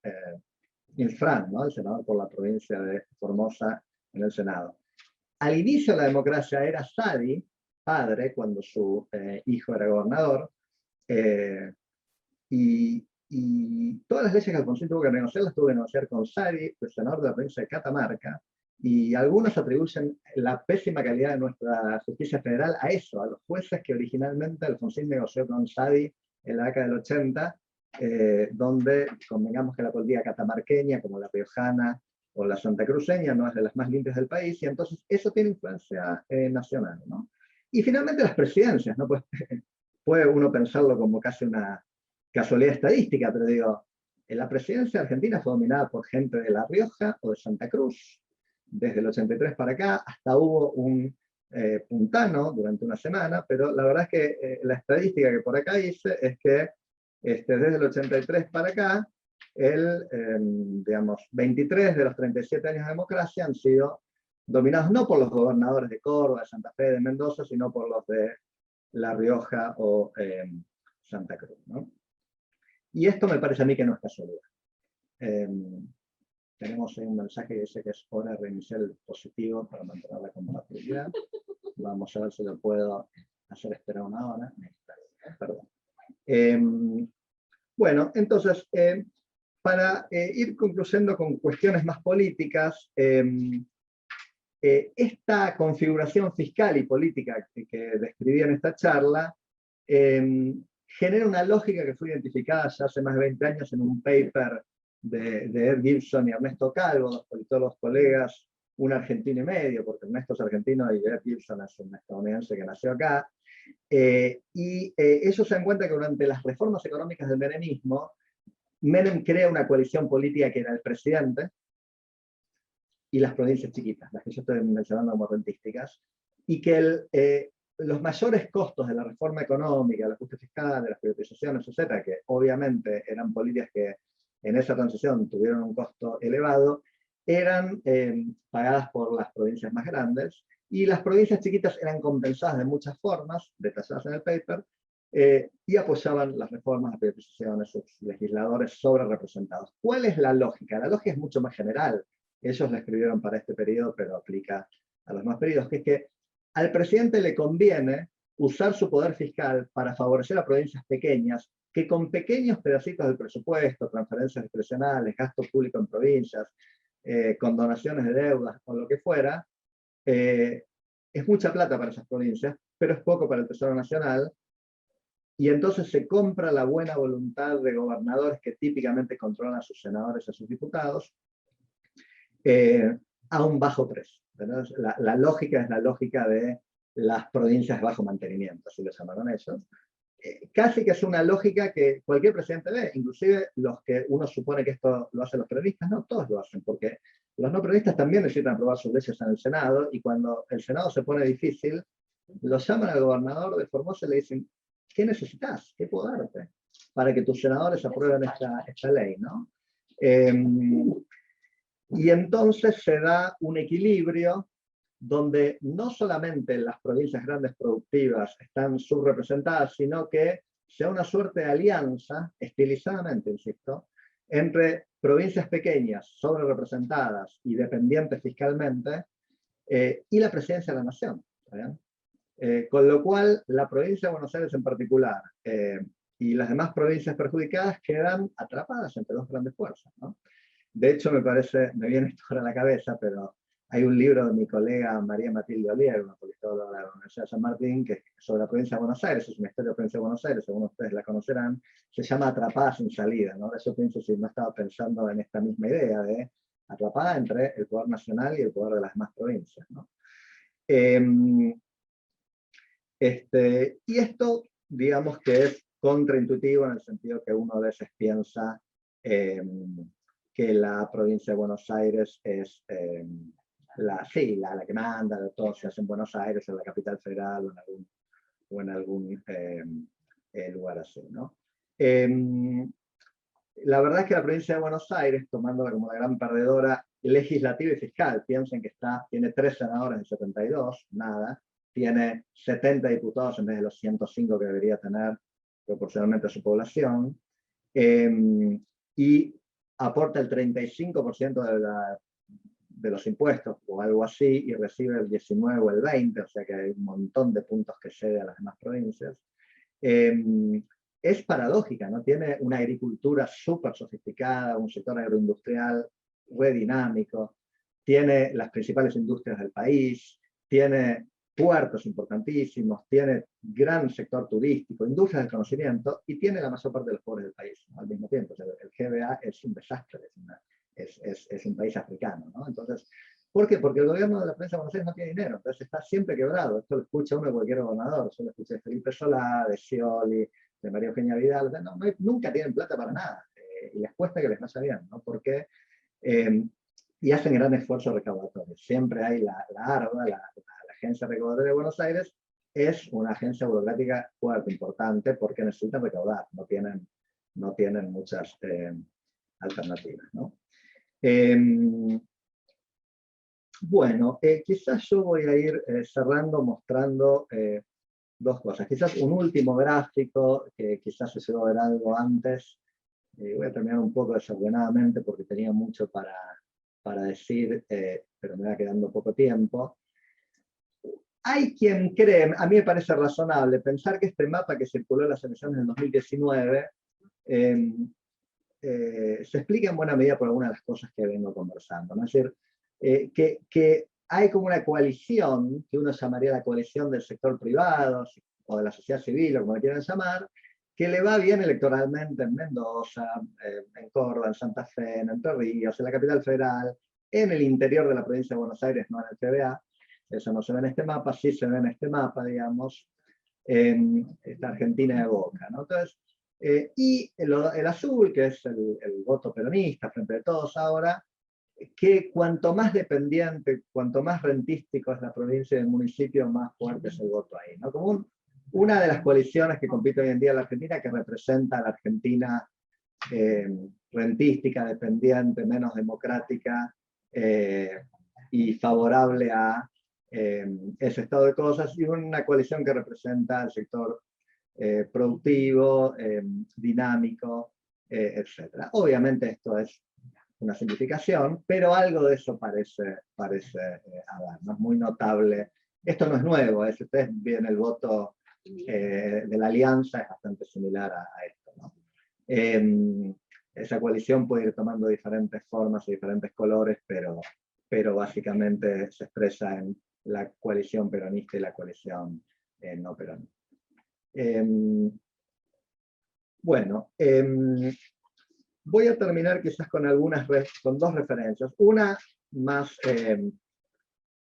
Infran, ¿no? El senador por la provincia de Formosa en el Senado. Al inicio de la democracia era Saadi, padre, cuando su hijo era gobernador, y todas las leyes que Alfonsín tuvo que negociar, las tuvo que negociar con Saadi, el senador de la provincia de Catamarca, y algunos atribuyen la pésima calidad de nuestra justicia federal a eso, a los jueces que originalmente Alfonsín negoció con Saadi en la década del 80, donde convengamos que la política catamarqueña, como la riojana o la santacruceña, no es de las más limpias del país, y entonces eso tiene influencia nacional, ¿no? Y finalmente las presidencias, ¿no? Pues, puede uno pensarlo como casi una casualidad estadística, pero digo, la presidencia argentina fue dominada por gente de La Rioja o de Santa Cruz, desde el 83 para acá, hasta hubo un puntano durante una semana, pero la verdad es que la estadística que por acá hice es que desde el 83 para acá, digamos, 23 de los 37 años de democracia han sido dominados no por los gobernadores de Córdoba, de Santa Fe, de Mendoza, sino por los de La Rioja o Santa Cruz, ¿no? Y esto me parece a mí que no es casualidad. Tenemos ahí un mensaje que dice que es hora de reiniciar el dispositivo para mantener la compatibilidad. Vamos a ver si lo puedo hacer esperar una hora. Perdón. Bueno, entonces, para ir concluyendo con cuestiones más políticas, esta configuración fiscal y política que describí en esta charla genera una lógica que fue identificada ya hace más de 20 años en un paper de Ed Gibson y Ernesto Calvo, dos politólogos colegas, un argentino y medio, porque Ernesto es argentino y Jeff Gibson es un estadounidense que nació acá, ellos se dan cuenta que durante las reformas económicas del menemismo, Menem crea una coalición política que era el presidente y las provincias chiquitas, las que yo estoy mencionando como rentísticas, y que los mayores costos de la reforma económica, del ajuste fiscal, de las privatizaciones, etcétera, que obviamente eran políticas que en esa transición tuvieron un costo elevado, eran pagadas por las provincias más grandes, y las provincias chiquitas eran compensadas de muchas formas, detalladas en el paper, y apoyaban las reformas, las privatizaciones, sus legisladores sobre representados. ¿Cuál es la lógica? La lógica es mucho más general. Ellos la escribieron para este periodo, pero aplica a los demás periodos, que es que al presidente le conviene usar su poder fiscal para favorecer a provincias pequeñas que con pequeños pedacitos del presupuesto, transferencias discrecionales, gasto público en provincias, condonaciones de deudas o lo que fuera, es mucha plata para esas provincias, pero es poco para el Tesoro Nacional, y entonces se compra la buena voluntad de gobernadores que típicamente controlan a sus senadores y a sus diputados a un bajo precio. La lógica es la lógica de las provincias de bajo mantenimiento, así lo llamaron ellos. Casi que es una lógica que cualquier presidente ve, inclusive los que uno supone que esto lo hacen los peronistas, no todos lo hacen, porque los no peronistas también necesitan aprobar sus leyes en el Senado, y cuando el Senado se pone difícil, lo llaman al gobernador de Formosa y le dicen: ¿qué necesitas? ¿Qué puedo darte para que tus senadores aprueben esta ley, ¿no? Y entonces se da un equilibrio donde no solamente las provincias grandes productivas están subrepresentadas, sino que se da una suerte de alianza, estilizadamente, insisto, entre provincias pequeñas, sobrerepresentadas y dependientes fiscalmente, y la presidencia de la nación. Con lo cual, la provincia de Buenos Aires en particular y las demás provincias perjudicadas quedan atrapadas entre dos grandes fuerzas, ¿no? De hecho, me viene esto ahora a la cabeza, pero hay un libro de mi colega María Matilde Olier, una politóloga de la Universidad de San Martín, que es sobre la provincia de Buenos Aires, es una historia de la provincia de Buenos Aires, según ustedes la conocerán, se llama Atrapada sin salida, ¿no? Eso pienso si no estaba pensando en esta misma idea de atrapada entre el poder nacional y el poder de las demás provincias, ¿no? Y esto, digamos que es contraintuitivo en el sentido que uno a veces piensa que la provincia de Buenos Aires es la que manda, todo se hace en Buenos Aires, en la capital federal o en algún lugar así, ¿no? La verdad es que la provincia de Buenos Aires, tomándola como la gran perdedora legislativa y fiscal, piensen que tiene 3 senadores en 72, nada, tiene 70 diputados en vez de los 105 que debería tener proporcionalmente a su población, y aporta el 35% de los impuestos o algo así, y recibe el 19 o el 20, o sea que hay un montón de puntos que cede a las demás provincias. Es paradójica, ¿no? Tiene una agricultura súper sofisticada, un sector agroindustrial re dinámico, tiene las principales industrias del país, tiene puertos importantísimos, tiene gran sector turístico, industria del conocimiento, y tiene la mayor parte de los pobres del país, ¿no? Al mismo tiempo. O sea, el GBA es un desastre, es un país africano, ¿no? Entonces, ¿por qué? Porque el gobierno de la provincia de Buenos Aires no tiene dinero, entonces está siempre quebrado. Esto lo escucha uno de cualquier gobernador, yo lo escuché de Felipe Solá, de Scioli, de María Eugenia Vidal, nunca tienen plata para nada, y les cuesta que les vaya bien, ¿no? Porque, y hacen gran esfuerzo recaudatorio. Siempre hay la ARBA, la Agencia Recaudatoria de Buenos Aires, es una agencia burocrática fuerte, importante, porque necesitan recaudar, no tienen muchas alternativas, ¿no? Bueno, quizás yo voy a ir cerrando mostrando dos cosas. Quizás un último gráfico, que quizás se llegó a ver algo antes. Voy a terminar un poco desordenadamente porque tenía mucho para decir, pero me va quedando poco tiempo. Hay quien cree, a mí me parece razonable, pensar que este mapa que circuló en las elecciones del 2019 se explica en buena medida por algunas de las cosas que vengo conversando, ¿no? Es decir, que hay como una coalición, que uno llamaría la coalición del sector privado, o de la sociedad civil, o como le quieran llamar, que le va bien electoralmente en Mendoza, en Córdoba, en Santa Fe, en Entre Ríos, en la capital federal, en el interior de la provincia de Buenos Aires, no en el GBA. Eso no se ve en este mapa, sí se ve en este mapa, digamos, esta Argentina de Boca, ¿no? Entonces, y el azul, que es el voto peronista frente a todos ahora, que cuanto más dependiente, cuanto más rentístico es la provincia y el municipio, más fuerte es el voto ahí, ¿no? Como una de las coaliciones que compite hoy en día en la Argentina, que representa a la Argentina rentística, dependiente, menos democrática y favorable a ese estado de cosas, y una coalición que representa al sector productivo, dinámico, etc. Obviamente esto es una simplificación, pero algo de eso parece haber, ¿no? Es muy notable. Esto no es nuevo, si ustedes ven el voto de la alianza, es bastante similar a esto, ¿no? Esa coalición puede ir tomando diferentes formas y diferentes colores, pero básicamente se expresa en la coalición peronista y la coalición no peronista. Bueno, voy a terminar quizás con con dos referencias. Una más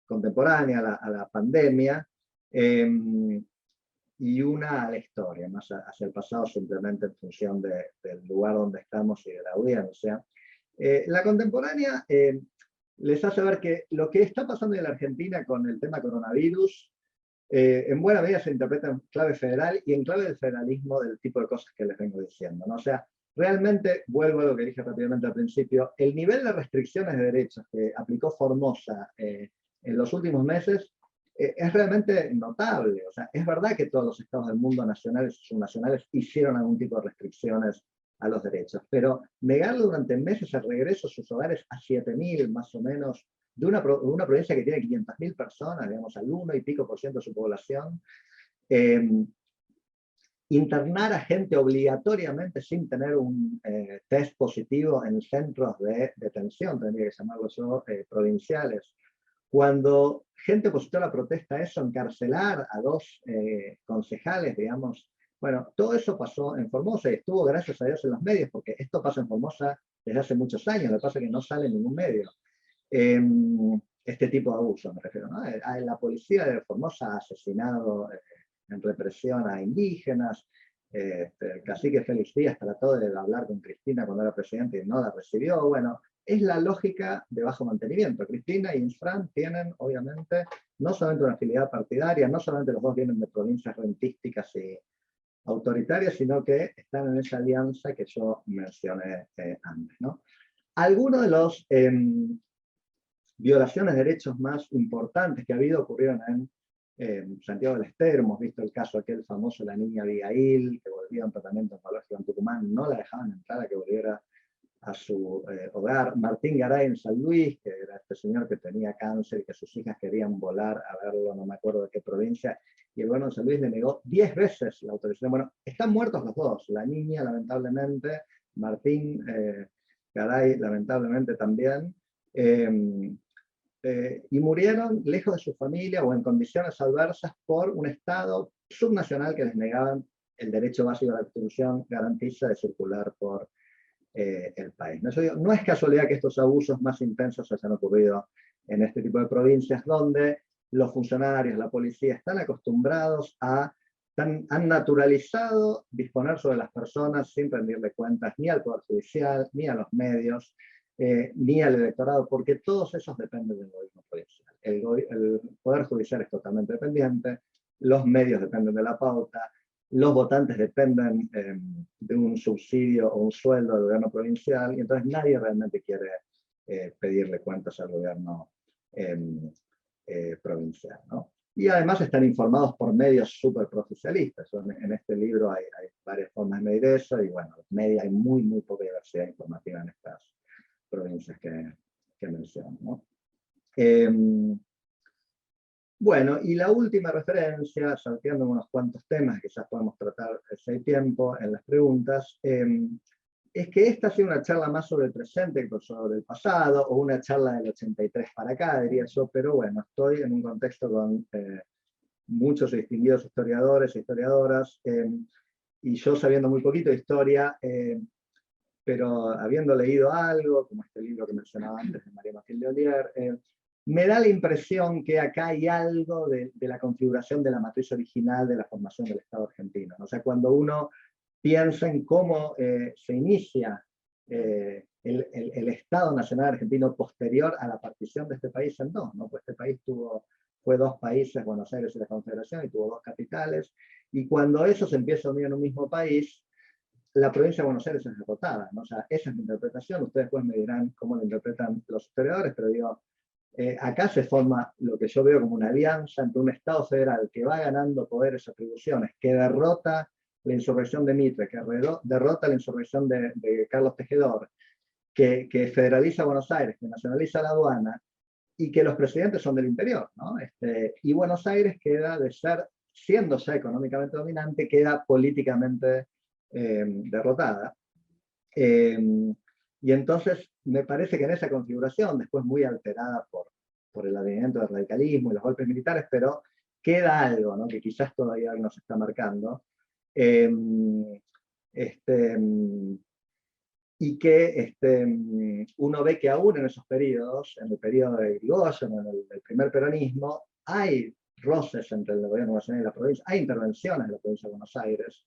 contemporánea a la pandemia, y una a la historia, más hacia el pasado, simplemente en función del lugar donde estamos y de la audiencia. La contemporánea les hace ver que lo que está pasando en la Argentina con el tema coronavirus, en buena medida se interpreta en clave federal y en clave del federalismo, del tipo de cosas que les vengo diciendo, ¿no? O sea, realmente, vuelvo a lo que dije rápidamente al principio, el nivel de restricciones de derechos que aplicó Formosa en los últimos meses es realmente notable. O sea, es verdad que todos los estados del mundo, nacionales y subnacionales, hicieron algún tipo de restricciones a los derechos, pero negarle durante meses el regreso a sus hogares a 7.000 más o menos, de una provincia que tiene 500.000 personas, digamos, al 1 y pico % de su población, internar a gente obligatoriamente sin tener un test positivo en centros de detención, tendría que llamarlo yo, provinciales. Cuando gente opositora protesta eso, encarcelar a 2 concejales, digamos, bueno, todo eso pasó en Formosa y estuvo, gracias a Dios, en los medios, porque esto pasa en Formosa desde hace muchos años, lo que pasa es que no sale en ningún medio. Este tipo de abuso, me refiero, ¿no? La policía de Formosa ha asesinado en represión a indígenas. El cacique Félix Díaz trató de hablar con Cristina cuando era presidente y no la recibió. Bueno, es la lógica de bajo mantenimiento. Cristina y Infran tienen, obviamente, no solamente una afiliación partidaria, no solamente los dos vienen de provincias rentísticas y autoritarias, sino que están en esa alianza que yo mencioné antes, ¿no? Algunos de los violaciones de derechos más importantes que ha habido ocurrieron en Santiago del Estero. Hemos visto el caso aquel famoso de la niña Abigail, que volvía a un tratamiento oncológico en Tucumán, no la dejaban entrar a que volviera a su hogar. Martín Garay en San Luis, que era este señor que tenía cáncer y que sus hijas querían volar a verlo, no me acuerdo de qué provincia, y el gobierno de San Luis le negó 10 veces la autorización. Bueno, están muertos los dos, la niña lamentablemente, Martín Garay lamentablemente también, y murieron lejos de su familia o en condiciones adversas por un Estado subnacional que les negaban el derecho básico a la Constitución garantiza de circular por el país. No es casualidad que estos abusos más intensos se hayan ocurrido en este tipo de provincias donde los funcionarios, la policía, están acostumbrados han naturalizado disponer sobre las personas sin rendirle cuentas ni al Poder Judicial, ni a los medios, ni al electorado, porque todos esos dependen del gobierno provincial. El Poder Judicial es totalmente dependiente, los medios dependen de la pauta, los votantes dependen de un subsidio o un sueldo del gobierno provincial, y entonces nadie realmente quiere pedirle cuentas al gobierno provincial, ¿no? Y además están informados por medios súper profesionalistas. En este libro hay varias formas de medir eso, y bueno, hay muy poca diversidad informativa en estas provincias que menciono, ¿no? Bueno, y la última referencia, salteando unos cuantos temas que quizás podemos tratar si hay tiempo en las preguntas, es que esta ha sido una charla más sobre el presente que sobre el pasado, o una charla del 83 para acá, diría yo, pero bueno, estoy en un contexto con muchos distinguidos historiadores e historiadoras, y yo sabiendo muy poquito de historia, pero habiendo leído algo, como este libro que mencionaba antes de María Matilde Olier, me da la impresión que acá hay algo de la configuración de la matriz original de la formación del Estado argentino. O sea, cuando uno piensa en cómo se inicia el Estado Nacional Argentino posterior a la partición de este país en dos, ¿no? Pues este país fue dos países, Buenos Aires y la Confederación, y tuvo dos capitales, y cuando eso se empieza a unir en un mismo país, la provincia de Buenos Aires es derrotada, ¿no? O sea, esa es mi interpretación, ustedes después me dirán cómo lo interpretan los historiadores, pero digo, acá se forma lo que yo veo como una alianza entre un Estado federal que va ganando poderes y atribuciones, que derrota la insurrección de Mitre, que derrota la insurrección de Carlos Tejedor, que federaliza Buenos Aires, que nacionaliza la aduana, y que los presidentes son del interior, ¿no? Y Buenos Aires queda de ser, siendo ya económicamente dominante, queda políticamente derrotada. Y entonces me parece que en esa configuración, después muy alterada por el advenimiento del radicalismo y los golpes militares, pero queda algo, ¿no? Que quizás todavía nos está marcando, y que uno ve que aún en esos periodos, en el periodo de Irigoyen, en el primer peronismo, hay roces entre el gobierno nacional y la provincia, hay intervenciones de la provincia de Buenos Aires,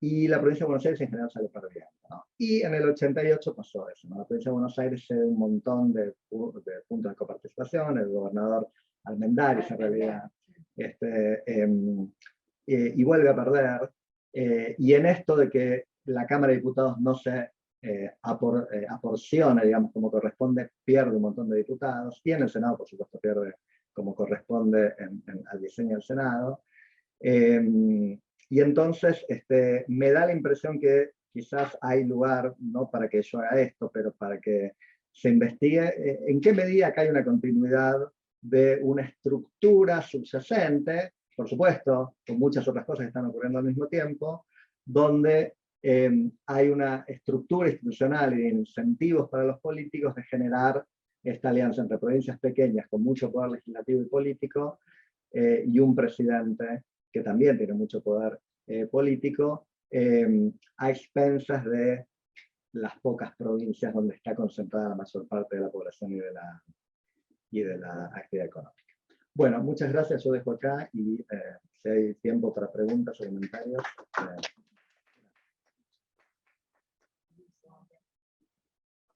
y la provincia de Buenos Aires en general sale perdiendo, ¿no? Y en el 88 pasó eso, ¿no? La provincia de Buenos Aires cede un montón de puntos de coparticipación, el gobernador Almendares en realidad, y vuelve a perder, y en esto de que la Cámara de Diputados no se aporciona, digamos, como corresponde, pierde un montón de diputados, y en el Senado, por supuesto, pierde como corresponde al diseño del Senado. Y entonces me da la impresión que quizás hay lugar, no para que yo haga esto, pero para que se investigue en qué medida acá hay una continuidad de una estructura subyacente, por supuesto, con muchas otras cosas que están ocurriendo al mismo tiempo, donde hay una estructura institucional y incentivos para los políticos de generar esta alianza entre provincias pequeñas con mucho poder legislativo y político y un presidente que también tiene mucho poder político, a expensas de las pocas provincias donde está concentrada la mayor parte de la población y de la actividad económica. Bueno, muchas gracias, yo dejo acá y si hay tiempo para preguntas o comentarios.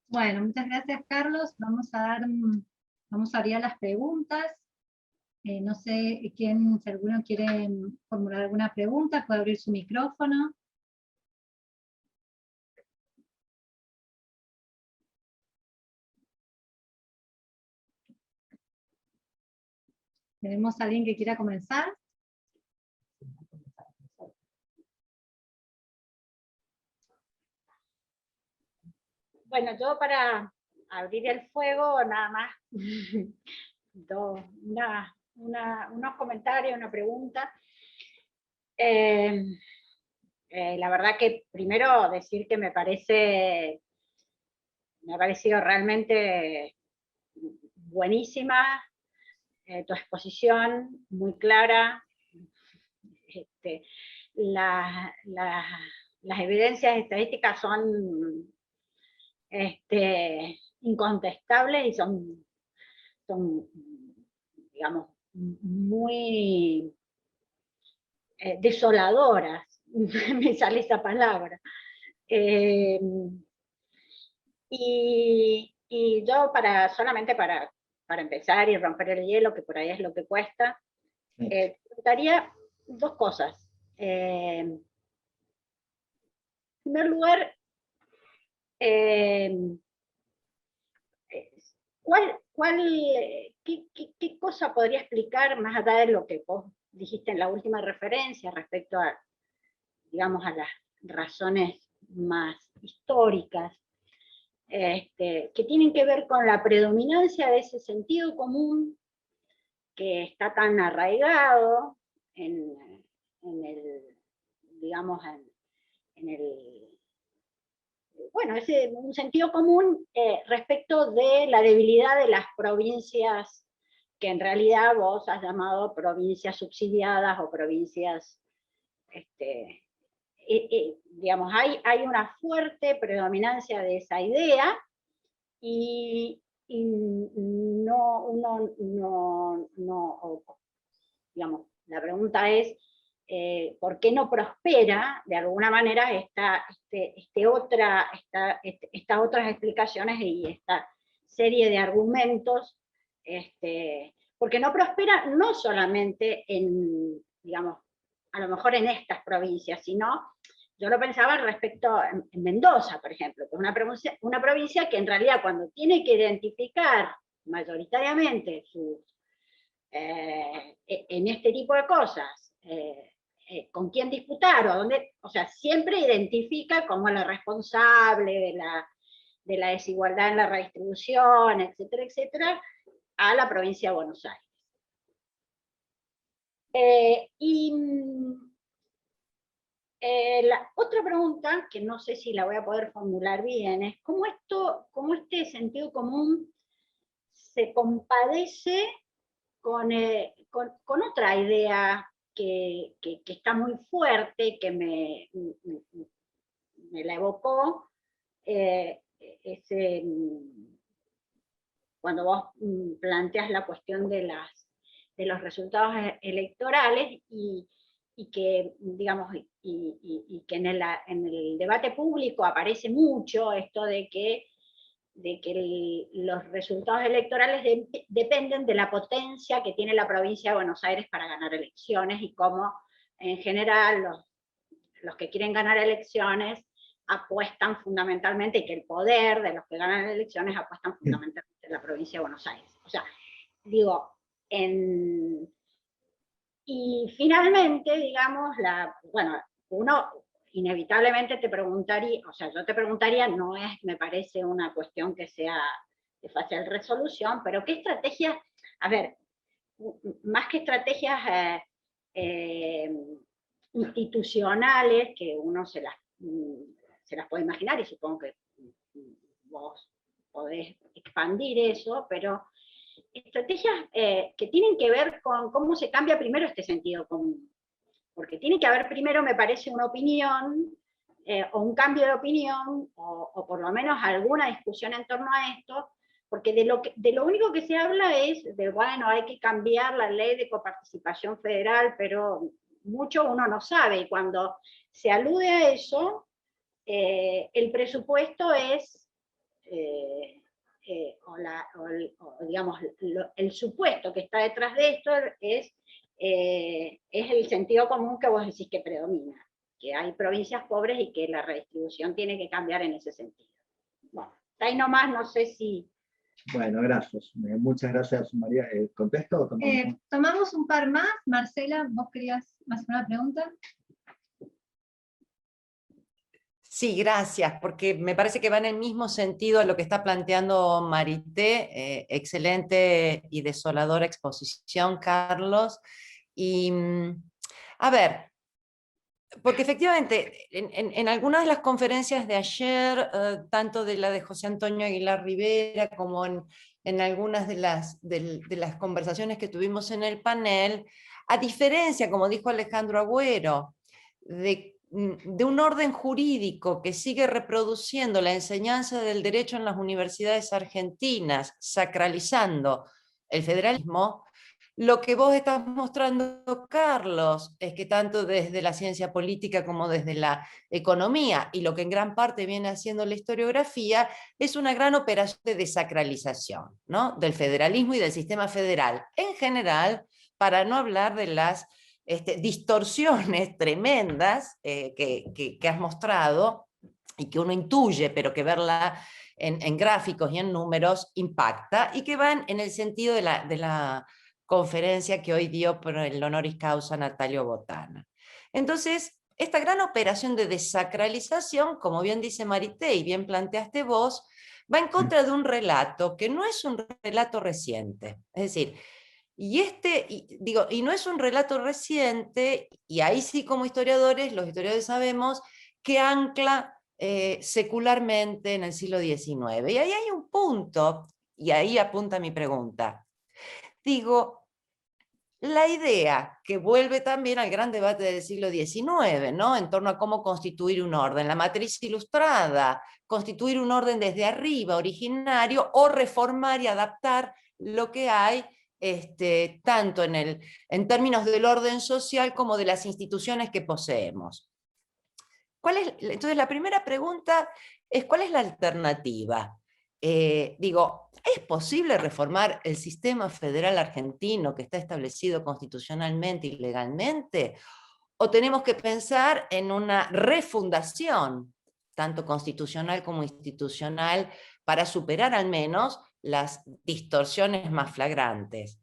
Bueno, muchas gracias, Carlos. Vamos a abrir a las preguntas. No sé si alguno quiere formular alguna pregunta, puede abrir su micrófono. ¿Tenemos a alguien que quiera comenzar? Bueno, yo para abrir el fuego, nada más, unos comentarios, una pregunta. La verdad que primero decir que me ha parecido realmente buenísima tu exposición, muy clara. Las evidencias estadísticas son incontestables y son, digamos, muy desoladoras, me sale esa palabra. Y yo solamente para empezar y romper el hielo, que por ahí es lo que cuesta, preguntaría dos cosas. En primer lugar, ¿qué cosa podría explicar, más allá de lo que vos dijiste en la última referencia, respecto a, digamos, a las razones más históricas, que tienen que ver con la predominancia de ese sentido común que está tan arraigado en un sentido común respecto de la debilidad de las provincias que en realidad vos has llamado provincias subsidiadas o provincias digamos, hay una fuerte predominancia de esa idea, y digamos, la pregunta es, ¿por qué no prospera de alguna manera estas otras explicaciones y esta serie de argumentos? Porque no prospera no solamente en, digamos, a lo mejor en estas provincias, sino, yo lo pensaba respecto en Mendoza, por ejemplo, que es una provincia que en realidad cuando tiene que identificar mayoritariamente en este tipo de cosas, con quién disputar, o sea, siempre identifica como la responsable de la desigualdad en la redistribución, etcétera, etcétera, a la provincia de Buenos Aires. La otra pregunta, que no sé si la voy a poder formular bien, es cómo este sentido común se compadece con otra idea que está muy fuerte, que me la evocó, cuando vos planteas la cuestión de los resultados electorales, y que, digamos, y que en el debate público aparece mucho esto de que los resultados electorales dependen de la potencia que tiene la provincia de Buenos Aires para ganar elecciones, y cómo en general los que quieren ganar elecciones apuestan fundamentalmente, y que el poder de los que ganan elecciones apuestan fundamentalmente en la provincia de Buenos Aires. O sea, digo, y finalmente, digamos, bueno, uno inevitablemente te preguntaría, o sea, yo te preguntaría, no es, me parece, una cuestión que sea de fácil resolución, pero ¿qué estrategias, a ver, más que estrategias institucionales, que uno se las puede imaginar, y supongo que vos podés expandir eso, pero estrategias que tienen que ver con cómo se cambia primero este sentido común? Porque tiene que haber primero, me parece, una opinión, o un cambio de opinión, o por lo menos alguna discusión en torno a esto, porque de lo único que se habla es de, bueno, hay que cambiar la ley de coparticipación federal, pero mucho uno no sabe, y cuando se alude a eso, el presupuesto es, digamos, el supuesto que está detrás de esto es el sentido común que vos decís que predomina, que hay provincias pobres y que la redistribución tiene que cambiar en ese sentido. Bueno, está ahí nomás, no sé si... Bueno, gracias. Muchas gracias, María. ¿Contesto o tomamos? Tomamos un par más. Marcela, ¿vos querías hacer una pregunta? Sí, gracias, porque me parece que va en el mismo sentido a lo que está planteando Marité. Excelente y desoladora exposición, Carlos. Y, a ver, porque efectivamente, en algunas de las conferencias de ayer, tanto de la de José Antonio Aguilar Rivera, como en algunas de las conversaciones que tuvimos en el panel, a diferencia, como dijo Alejandro Agüero, de un orden jurídico que sigue reproduciendo la enseñanza del derecho en las universidades argentinas, sacralizando el federalismo, lo que vos estás mostrando, Carlos, es que tanto desde la ciencia política como desde la economía, y lo que en gran parte viene haciendo la historiografía, es una gran operación de desacralización, ¿no?, del federalismo y del sistema federal en general, para no hablar de las distorsiones tremendas que has mostrado, y que uno intuye, pero que verla en gráficos y en números impacta, y que van en el sentido de la conferencia que hoy dio por el honoris causa Natalio Botana. Entonces, esta gran operación de desacralización, como bien dice Marité y bien planteaste vos, va en contra de un relato que no es un relato reciente. Es decir, y no es un relato reciente, y ahí sí, como historiadores, los historiadores sabemos que ancla secularmente en el siglo XIX. Y ahí hay un punto, y ahí apunta mi pregunta. Digo, la idea que vuelve también al gran debate del siglo XIX, ¿no? En torno a cómo constituir un orden, la matriz ilustrada, constituir un orden desde arriba, originario, o reformar y adaptar lo que hay, tanto en términos del orden social como de las instituciones que poseemos. Entonces la primera pregunta es, ¿cuál es la alternativa? Digo, ¿es posible reformar el sistema federal argentino que está establecido constitucionalmente y legalmente? ¿O tenemos que pensar en una refundación, tanto constitucional como institucional, para superar al menos las distorsiones más flagrantes?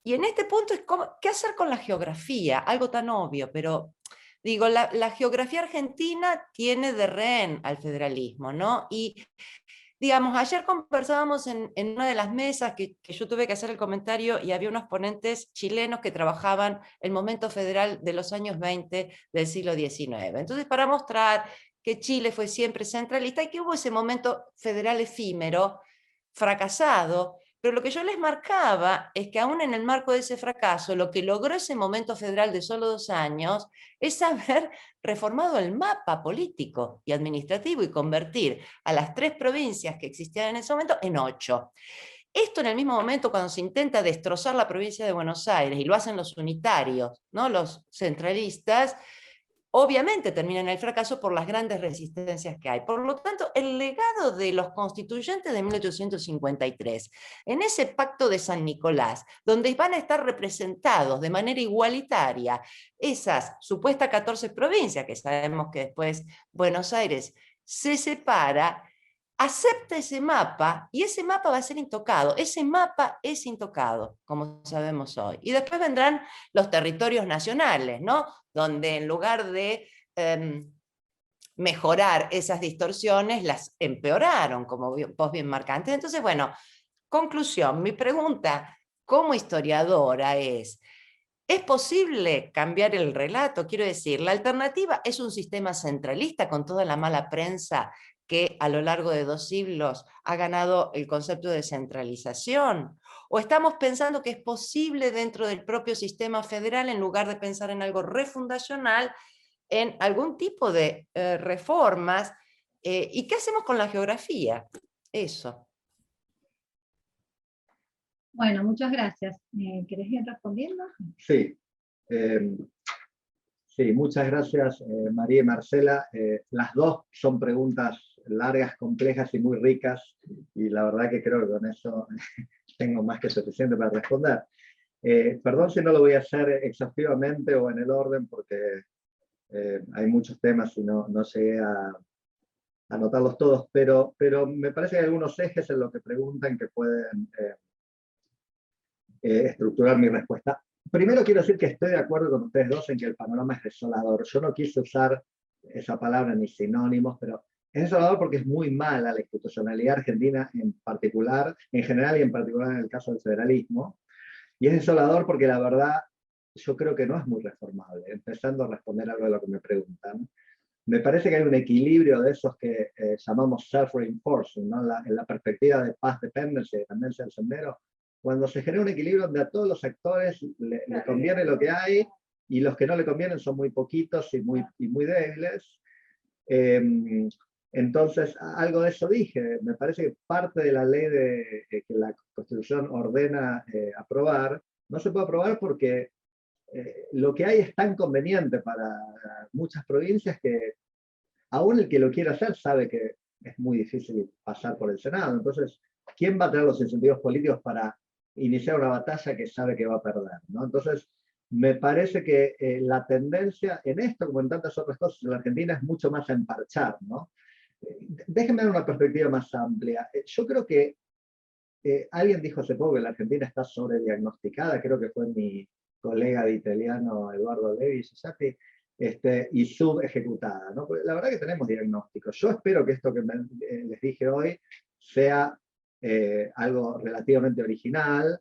Y en este punto es ¿qué hacer con la geografía? Algo tan obvio, pero digo, la geografía argentina tiene de rehén al federalismo, ¿no? Y digamos, ayer conversábamos en una de las mesas que yo tuve que hacer el comentario y había unos ponentes chilenos que trabajaban el momento federal de los años 20 del siglo XIX. Entonces, para mostrar que Chile fue siempre centralista y que hubo ese momento federal efímero, fracasado, pero lo que yo les marcaba es que aún en el marco de ese fracaso, lo que logró ese momento federal de solo 2 años es haber reformado el mapa político y administrativo y convertir a las 3 provincias que existían en ese momento en 8. Esto en el mismo momento cuando se intenta destrozar la provincia de Buenos Aires, y lo hacen los unitarios, ¿no? Los centralistas, obviamente termina en el fracaso por las grandes resistencias que hay. Por lo tanto, el legado de los constituyentes de 1853, en ese pacto de San Nicolás, donde van a estar representados de manera igualitaria esas supuestas 14 provincias, que sabemos que después Buenos Aires se separa, acepta ese mapa y ese mapa va a ser intocado. Ese mapa es intocado, como sabemos hoy. Y después vendrán los territorios nacionales, ¿no? Donde en lugar de mejorar esas distorsiones, las empeoraron, como vos bien marcantes. Entonces, bueno, conclusión, mi pregunta como historiadora ¿es posible cambiar el relato? Quiero decir, la alternativa es un sistema centralista con toda la mala prensa que a lo largo de 2 siglos ha ganado el concepto de centralización. ¿O estamos pensando que es posible dentro del propio sistema federal, en lugar de pensar en algo refundacional, en algún tipo de reformas? ¿Y qué hacemos con la geografía? Eso. Bueno, muchas gracias. ¿Querés ir respondiendo? Sí. Sí, muchas gracias, María y Marcela. Las dos son preguntas largas, complejas y muy ricas, y la verdad que creo que con eso tengo más que suficiente para responder. Perdón si no lo voy a hacer exhaustivamente o en el orden, porque hay muchos temas y no llegué a anotarlos todos, pero me parece que hay algunos ejes en lo que preguntan que pueden estructurar mi respuesta. Primero quiero decir que estoy de acuerdo con ustedes dos en que el panorama es desolador. Yo no quise usar esa palabra ni sinónimos, pero es desolador porque es muy mala la institucionalidad argentina en particular, en general y en particular en el caso del federalismo. Y es desolador porque la verdad yo creo que no es muy reformable, empezando a responder algo de lo que me preguntan. Me parece que hay un equilibrio de esos que llamamos self-reinforcing, ¿no? En la perspectiva de paz, dependencia y dependencia del sendero. Cuando se genera un equilibrio donde a todos los sectores le conviene lo que hay y los que no le convienen son muy poquitos y muy débiles. Entonces, algo de eso dije. Me parece que parte de la ley que la Constitución ordena aprobar, no se puede aprobar porque lo que hay es tan conveniente para muchas provincias que aún el que lo quiera hacer sabe que es muy difícil pasar por el Senado. Entonces, ¿quién va a tener los incentivos políticos para iniciar una batalla que sabe que va a perder, ¿no? Entonces, me parece que la tendencia en esto, como en tantas otras cosas en la Argentina, es mucho más a emparchar, ¿no? Déjenme dar una perspectiva más amplia. Yo creo que alguien dijo hace poco que la Argentina está sobrediagnosticada, creo que fue mi colega de italiano Eduardo Levi y subejecutada, ¿no? Porque la verdad que tenemos diagnósticos. Yo espero que esto que les dije hoy sea algo relativamente original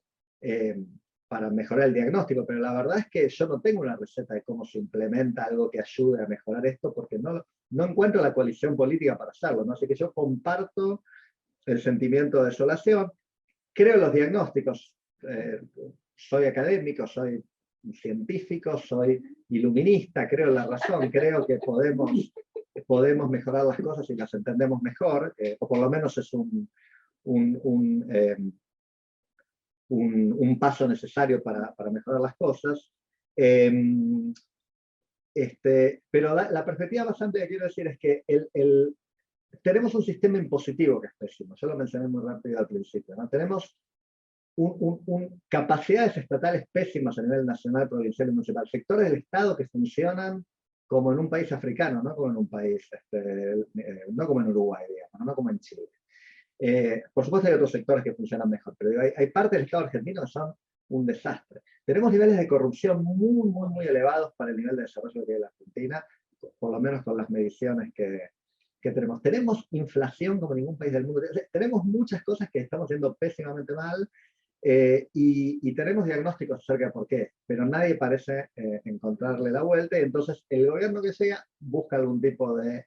para mejorar el diagnóstico, pero la verdad es que yo no tengo una receta de cómo se implementa algo que ayude a mejorar esto, porque no encuentro la coalición política para hacerlo, ¿no? Así que yo comparto el sentimiento de desolación, creo en los diagnósticos, soy académico, soy científico, soy iluminista, creo en la razón, creo que podemos mejorar las cosas si las entendemos mejor, o por lo menos es un paso necesario para mejorar las cosas. Pero la perspectiva más amplia que quiero decir es que tenemos un sistema impositivo que es pésimo, yo lo mencioné muy rápido al principio, ¿no? Tenemos capacidades estatales pésimas a nivel nacional, provincial y municipal, sectores del Estado que funcionan como en un país africano, no como en un país, no como en Uruguay, digamos, no como en Chile. Por supuesto hay otros sectores que funcionan mejor, pero hay partes del Estado argentino que son un desastre. Tenemos niveles de corrupción muy elevados para el nivel de desarrollo que tiene la Argentina, por lo menos con las mediciones que tenemos. Tenemos inflación como ningún país del mundo. Tenemos muchas cosas que estamos haciendo pésimamente mal, y tenemos diagnósticos acerca de por qué, pero nadie parece encontrarle la vuelta, y entonces el gobierno que sea busca algún tipo de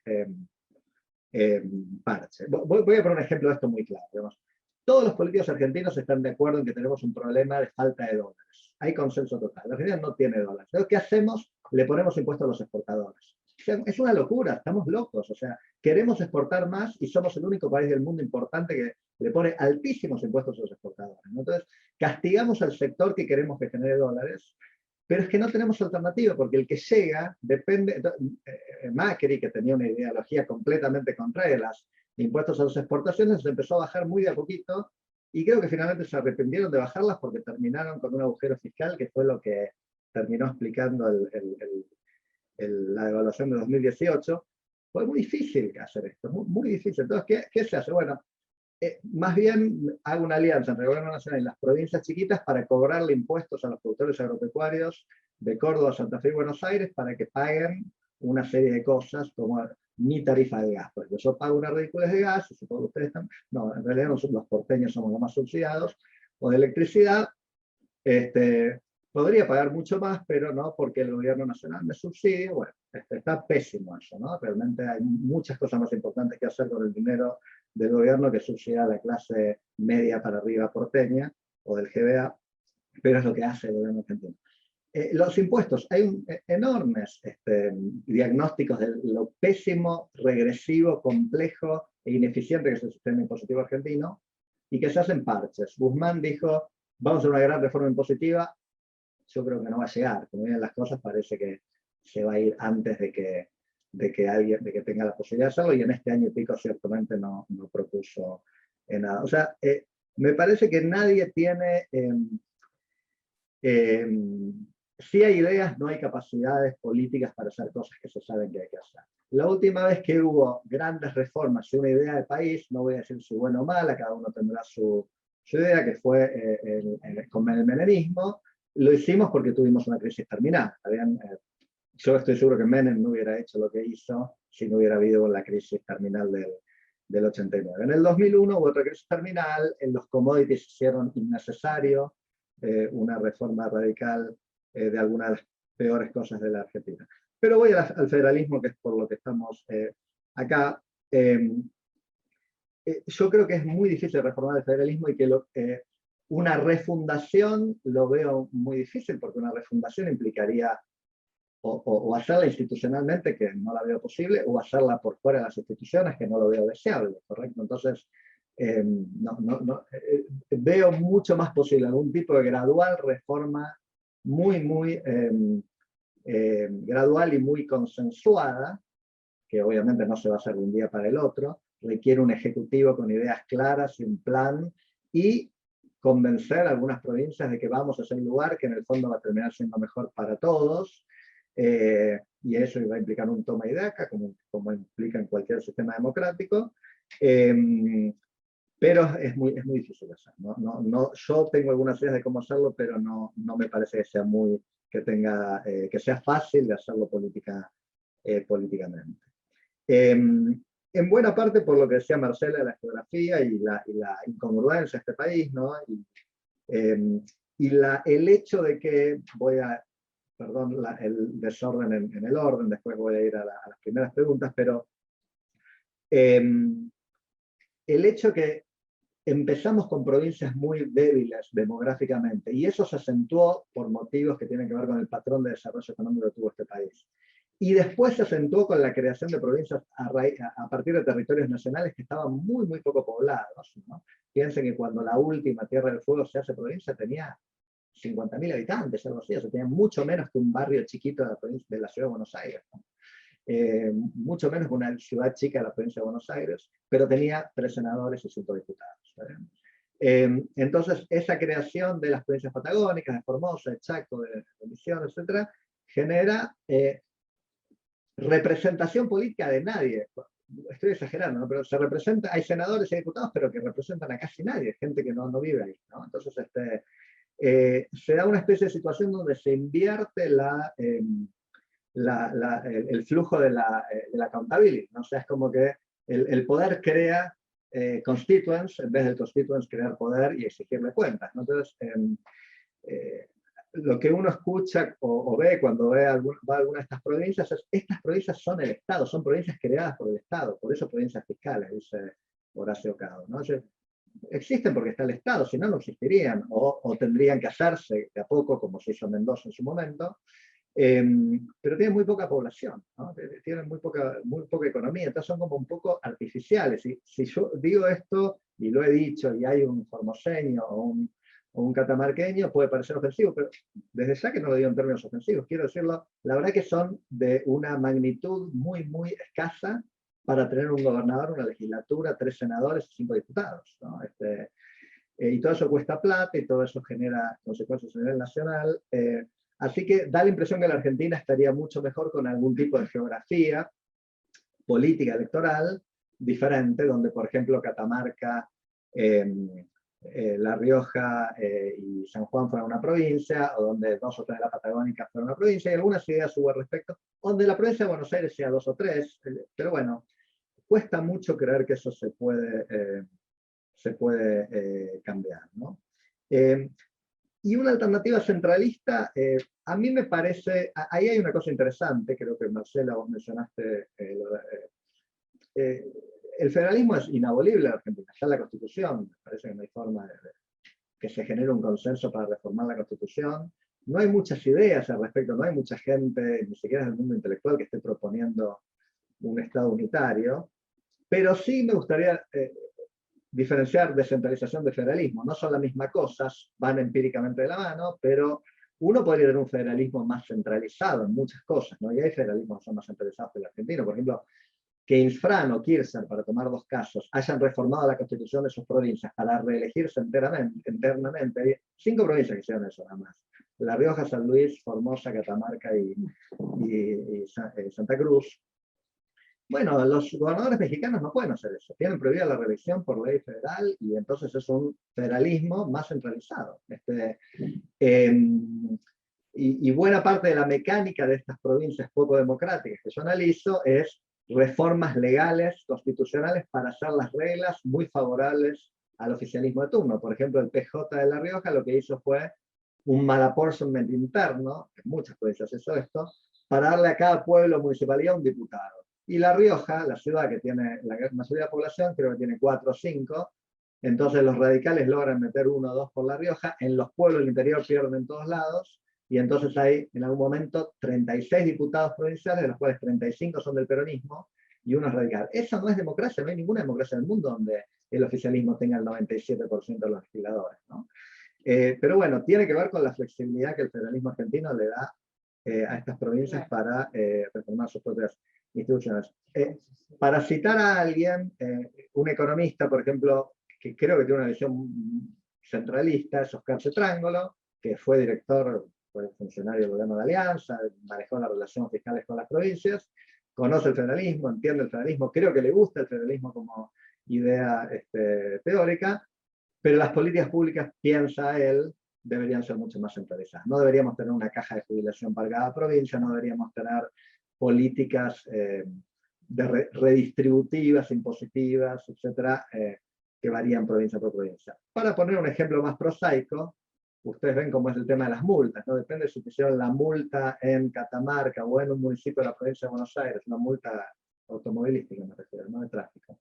parche. Voy a poner un ejemplo de esto muy claro. Digamos. Todos los políticos argentinos están de acuerdo en que tenemos un problema de falta de dólares. Hay consenso total. La Argentina no tiene dólares. Entonces, ¿qué hacemos? Le ponemos impuestos a los exportadores. O sea, es una locura, estamos locos. O sea, queremos exportar más y somos el único país del mundo importante que le pone altísimos impuestos a los exportadores, ¿no? Entonces, castigamos al sector que queremos que genere dólares, pero es que no tenemos alternativa, porque el que llega depende. Macri, que tenía una ideología completamente contraria a los impuestos a las exportaciones, se empezó a bajar muy de a poquito, y creo que finalmente se arrepintieron de bajarlas porque terminaron con un agujero fiscal, que fue lo que terminó explicando la devaluación de 2018. Fue muy difícil hacer esto, muy difícil. Entonces, ¿qué se hace? Bueno, más bien hago una alianza entre el gobierno nacional y las provincias chiquitas para cobrarle impuestos a los productores agropecuarios de Córdoba, Santa Fe y Buenos Aires para que paguen una serie de cosas como mi tarifa de gas. Porque yo pago una ridiculez de gas, y supongo que ustedes están. No, en realidad nosotros, los porteños, somos los más subsidiados, o de electricidad. Podría pagar mucho más, pero no, porque el gobierno nacional me subsidia. Bueno, está pésimo eso, ¿no? Realmente hay muchas cosas más importantes que hacer con el dinero del gobierno que subsidiar a la clase media para arriba porteña, o del GBA, pero es lo que hace el gobierno argentino. Los impuestos, hay enormes diagnósticos de lo pésimo, regresivo, complejo e ineficiente que es el sistema impositivo argentino, y que se hacen parches. Guzmán dijo, vamos a hacer una gran reforma impositiva. Yo creo que no va a llegar. Como vienen las cosas, parece que se va a ir antes de que tenga la posibilidad de hacerlo, y en este año y pico ciertamente no propuso nada. O sea, me parece que nadie tiene. Sí hay ideas, no hay capacidades políticas para hacer cosas que se saben que hay que hacer. La última vez que hubo grandes reformas y una idea de país, no voy a decir si buena o mala, cada uno tendrá su idea, que fue con el menemismo. Lo hicimos porque tuvimos una crisis terminal. Yo estoy seguro que Menem no hubiera hecho lo que hizo si no hubiera habido la crisis terminal del 89. En el 2001 hubo otra crisis terminal, en los commodities hicieron innecesario una reforma radical de algunas de las peores cosas de la Argentina. Pero voy al federalismo, que es por lo que estamos acá. Yo creo que es muy difícil reformar el federalismo, y que una refundación lo veo muy difícil, porque una refundación implicaría o hacerla institucionalmente, que no la veo posible, o hacerla por fuera de las instituciones, que no lo veo deseable, ¿correcto? Entonces, veo mucho más posible algún tipo de gradual reforma, muy gradual y muy consensuada, que obviamente no se va a hacer de un día para el otro, requiere un ejecutivo con ideas claras y un plan, y convencer a algunas provincias de que vamos a ser un lugar que en el fondo va a terminar siendo mejor para todos, y eso va a implicar un toma y daca, como implica en cualquier sistema democrático, pero es muy difícil hacer. Yo tengo algunas ideas de cómo hacerlo, pero no me parece que sea que sea fácil de hacerlo políticamente. En buena parte por lo que decía Marcela de la geografía y la incongruencia de este país, ¿no? El hecho de que perdón, el desorden en el orden, después voy a ir a las primeras preguntas, pero el hecho que empezamos con provincias muy débiles demográficamente, y eso se acentuó por motivos que tienen que ver con el patrón de desarrollo económico que tuvo este país. Y después se acentuó con la creación de provincias a partir de territorios nacionales que estaban muy, muy poco poblados, ¿no? Piensen que cuando la última Tierra del Fuego se hace provincia tenía 50.000 habitantes, algo así, o sea, tenía mucho menos que un barrio chiquito de la ciudad de Buenos Aires, ¿no? Mucho menos que una ciudad chica de la provincia de Buenos Aires, pero tenía 3 senadores y 5 diputados. Entonces, esa creación de las provincias patagónicas, de Formosa, de Chaco, de Misiones, etcétera, genera representación política de nadie. Estoy exagerando, ¿no? Pero se representa, hay senadores y diputados, pero que representan a casi nadie, gente que no vive ahí, ¿no? Entonces, se da una especie de situación donde se invierte el flujo de la accountability, ¿no? O sea, es como que el poder crea constituents, en vez del constituents crear poder y exigirle cuentas, ¿no? Entonces, lo que uno escucha o ve cuando va a alguna de estas provincias es: estas provincias son el Estado, son provincias creadas por el Estado, por eso provincias fiscales, dice Horacio Cado, ¿no? O sea, existen porque está el Estado, si no, no existirían, o tendrían que hacerse de a poco, como se hizo en Mendoza en su momento, pero tienen muy poca población, ¿no? Tienen muy poca economía, entonces son como un poco artificiales. Y si yo digo esto, y lo he dicho, y hay un formoseño o un catamarqueño, puede parecer ofensivo, pero desde ya que no lo digo en términos ofensivos, quiero decirlo, la verdad que son de una magnitud muy, muy escasa para tener un gobernador, una legislatura, 3 senadores y 5 diputados, ¿no? Y todo eso cuesta plata y todo eso genera consecuencias a nivel nacional. Así que da la impresión que la Argentina estaría mucho mejor con algún tipo de geografía política electoral diferente, donde, por ejemplo, Catamarca, La Rioja y San Juan fueran una provincia, o donde 2 o 3 de la Patagónica fueran una provincia, y algunas ideas hubo al respecto, donde la provincia de Buenos Aires sea 2 o 3, pero bueno, cuesta mucho creer que eso se puede cambiar, ¿no? Y una alternativa centralista, a mí me parece, ahí hay una cosa interesante, creo que Marcela vos mencionaste, el federalismo es inabolible en Argentina, ya la Constitución, me parece que no hay forma de que se genere un consenso para reformar la Constitución, no hay muchas ideas al respecto, no hay mucha gente, ni siquiera en el mundo intelectual, que esté proponiendo un Estado unitario, pero sí me gustaría diferenciar descentralización de federalismo. No son la misma cosa, van empíricamente de la mano, pero uno podría tener un federalismo más centralizado en muchas cosas, ¿no? Y hay federalismos que son más centralizados que el argentino. Por ejemplo, que Infran o Kirchner, para tomar 2 casos, hayan reformado la constitución de sus provincias para reelegirse internamente. Hay 5 provincias que hicieron eso nada más: La Rioja, San Luis, Formosa, Catamarca y Santa Cruz. Bueno, los gobernadores mexicanos no pueden hacer eso, tienen prohibida la reelección por ley federal, y entonces es un federalismo más centralizado. Y buena parte de la mecánica de estas provincias poco democráticas que yo analizo es reformas legales, constitucionales, para hacer las reglas muy favorables al oficialismo de turno. Por ejemplo, el PJ de La Rioja lo que hizo fue un malapportionment interno, en muchas provincias hizo esto, para darle a cada pueblo o municipalidad un diputado. Y La Rioja, la ciudad que tiene la mayoría de la población, creo que tiene 4 o 5, entonces los radicales logran meter 1 o 2 por La Rioja, en los pueblos del interior pierden en todos lados, y entonces hay en algún momento 36 diputados provinciales, de los cuales 35 son del peronismo, y 1 es radical. Eso no es democracia, no hay ninguna democracia en el mundo donde el oficialismo tenga el 97% de los legisladores, ¿no? Pero bueno, tiene que ver con la flexibilidad que el federalismo argentino le da a estas provincias para reformar sus propias instituciones. Para citar a alguien, un economista, por ejemplo, que creo que tiene una visión centralista, es Oscar Cetrangolo, que fue funcionario del gobierno de Alianza, manejó las relaciones fiscales con las provincias, conoce el federalismo, entiende el federalismo, creo que le gusta el federalismo como idea teórica, pero las políticas públicas, piensa él, deberían ser mucho más centralizadas. No deberíamos tener una caja de jubilación para cada provincia, no deberíamos tener políticas redistributivas, impositivas, etcétera, que varían provincia por provincia. Para poner un ejemplo más prosaico, ustedes ven cómo es el tema de las multas, ¿no? Depende si pusieron la multa en Catamarca o en un municipio de la provincia de Buenos Aires, una multa automovilística, me refiero, no de tráfico.